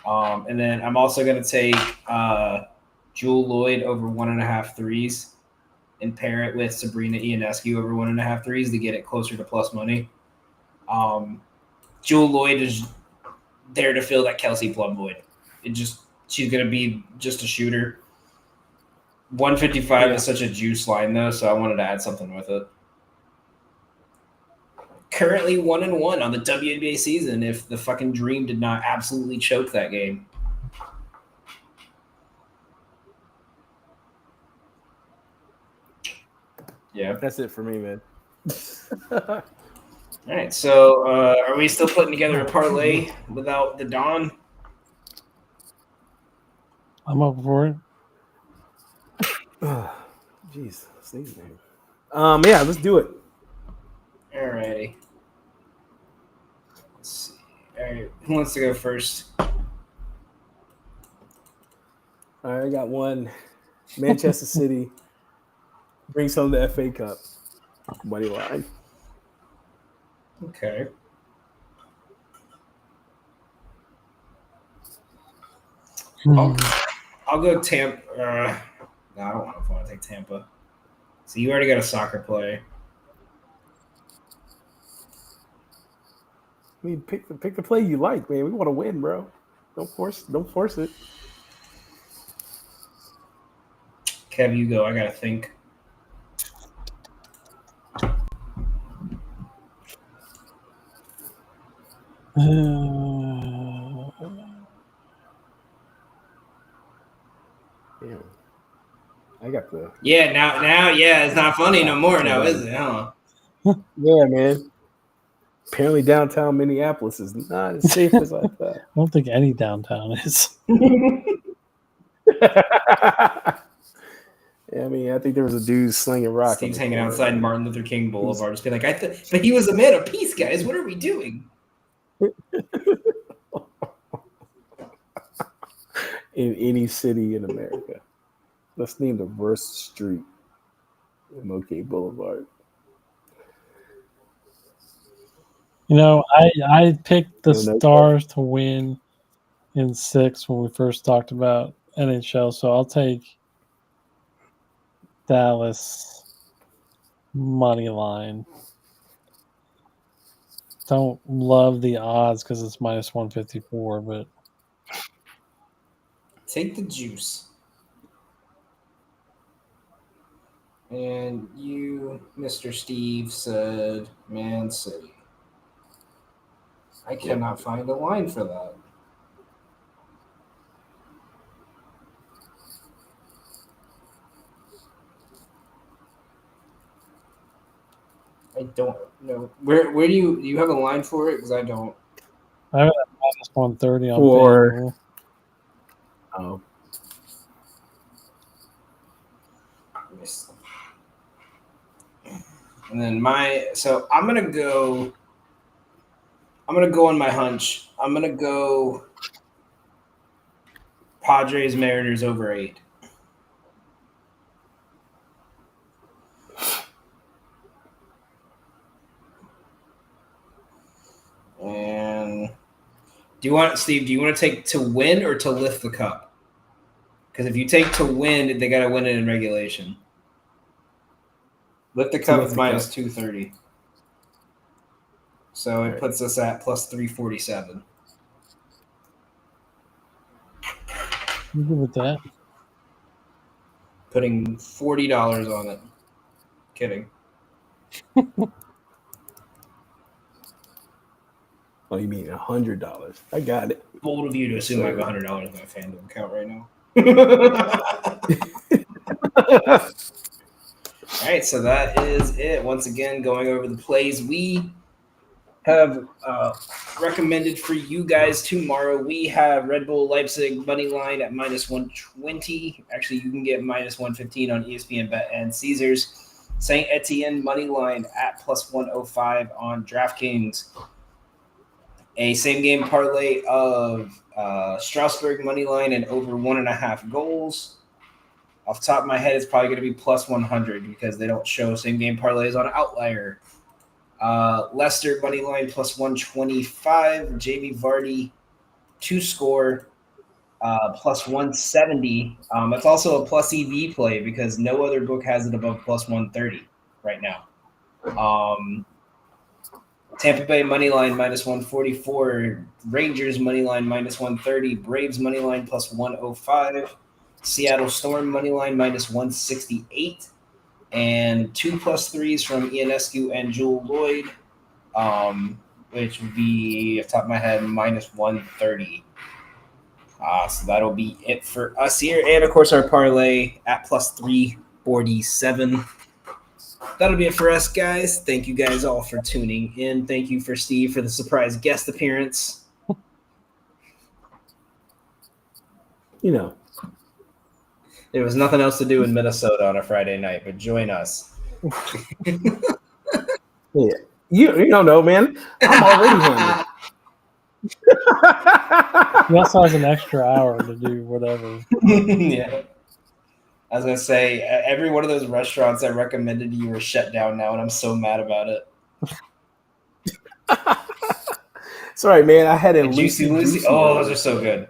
And then I'm also going to take Jewel Lloyd over 1.5 threes. And pair it with Sabrina Ionescu over 1.5 threes to get it closer to plus money. Jewel Lloyd is there to fill that Kelsey Plum void. She's going to be just a shooter. 155 is such a juice line though, so I wanted to add something with it. Currently 1-1 on the WNBA season if the fucking Dream did not absolutely choke that game. Yeah, that's it for me, man. All right, so are we still putting together a parlay without the Don? I'm up for it. Jeez, sneeze name. Yeah, let's do it. All righty. Let's see. All right, who wants to go first? All right, I got one. Manchester City. Brings home the FA Cup. Money line. Okay. I'll go Tampa. No, I don't know if I want to take Tampa. So you already got a soccer play. I mean, pick the play you like, man. We want to win, bro. Don't force it. Kev, you go. I gotta think. Yeah. I got the. Yeah, now, it's not funny no more now, is it? Huh? Yeah, man. Apparently, downtown Minneapolis is not as safe as I thought. I don't think any downtown is. Yeah, I mean, I think there was a dude slinging rock. Steve's hanging outside Martin Luther King Boulevard, just being like, but he was a man of peace, guys. What are we doing? In any city in America. Let's name the worst street in OK Boulevard. You know, I picked the No, no. Stars to win in 6 when we first talked about NHL, so I'll take Dallas money line. Don't love the odds because it's minus 154, but Take the juice. And you, Mr. Steve, said Man City. I cannot find a line for that. I don't know. Where do you have a line for it? Because I don't. I have it at minus 130 on For- FanDuel. Oh, And then I'm gonna go on my hunch. I'm gonna go Padres Mariners over 8. And do you want to take to win or to lift the cup? Because if you take to win, they gotta win it in regulation. Lift the cup is minus 230. So it puts us at plus 347. You good with that? Putting $40 on it. Kidding. oh, you mean $100? I got it. Bold of you to assume I have $100 in my FanDuel account right now. All right, so that is it. Once again, going over the plays we have recommended for you guys tomorrow. We have Red Bull Leipzig money line at minus 120. Actually, you can get minus 115 on ESPN Bet and Caesars. Saint Etienne money line at plus 105 on DraftKings. A same game parlay of Strasbourg money line and over 1.5 goals. Off the top of my head, it's probably going to be plus 100 because they don't show same game parlays on Outlier. Leicester money line plus 125. Jamie Vardy to score plus 170. It's also a plus EV play because no other book has it above plus 130 right now. Tampa Bay money line minus 144. Rangers money line minus 130. Braves money line plus 105. Seattle Storm money line minus 168. And 2 +3s from Ionescu and Jewel Lloyd, which would be, off the top of my head, minus 130. So that'll be it for us here. And, of course, our parlay at plus 347. That'll be it for us, guys. Thank you guys all for tuning in. Thank you for Steve for the surprise guest appearance. You know. There was nothing else to do in Minnesota on a Friday night, but join us. Yeah. You don't know, man. I'm already hammered. He also has an extra hour to do whatever. Yeah. I was going to say, every one of those restaurants I recommended to you are shut down now, and I'm so mad about it. It's all right, man. I had a Juicy Lucy. Oh, those are so good.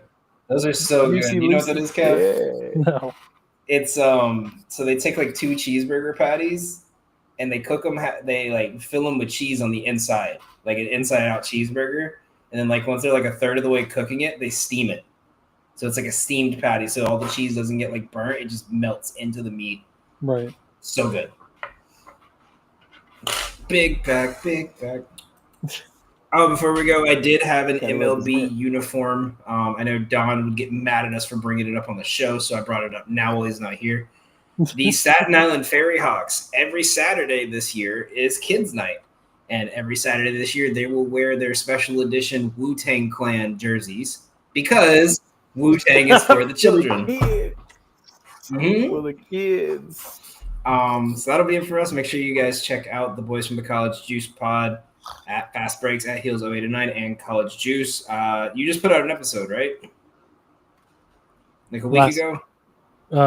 Those are so good. You know what that is, Kev? Yeah. No. It's so they take like 2 cheeseburger patties and they cook them. They like fill them with cheese on the inside, like an inside out cheeseburger. And then like once they're like a third of the way cooking it, they steam it. So it's like a steamed patty. So all the cheese doesn't get like burnt. It just melts into the meat. Right. So good. Big pack, big pack. Oh, before we go, I did have an MLB uniform. I know Don would get mad at us for bringing it up on the show, so I brought it up now while he's not here. The Staten Island Fairy Hawks, every Saturday this year is Kids Night. And every Saturday this year, they will wear their special edition Wu-Tang Clan jerseys because Wu-Tang is for the children. Mhm. for the kids. So that'll be it for us. Make sure you guys check out the boys from the College Juice Pod at Fast Breaks, at Heels 0809, and College Juice. You just put out an episode, right? Like a week ago?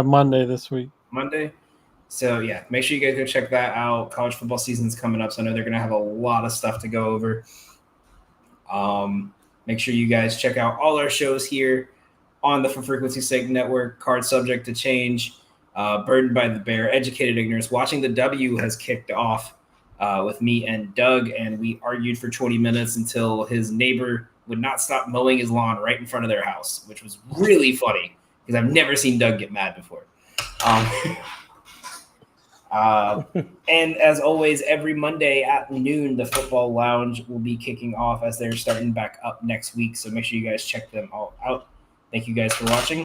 Monday this week. Monday. So yeah, make sure you guys go check that out. College football season's coming up, so I know they're gonna have a lot of stuff to go over. Make sure you guys check out all our shows here on the For Frequency's Sake Network. Card Subject to Change, Burdened by the Bear, Educated Ignorance. Watching the W has kicked off with me and Doug, and we argued for 20 minutes until his neighbor would not stop mowing his lawn right in front of their house, which was really funny because I've never seen Doug get mad before. And as always, every Monday at noon, the Football Lounge will be kicking off as they're starting back up next week. So make sure you guys check them all out. Thank you guys for watching.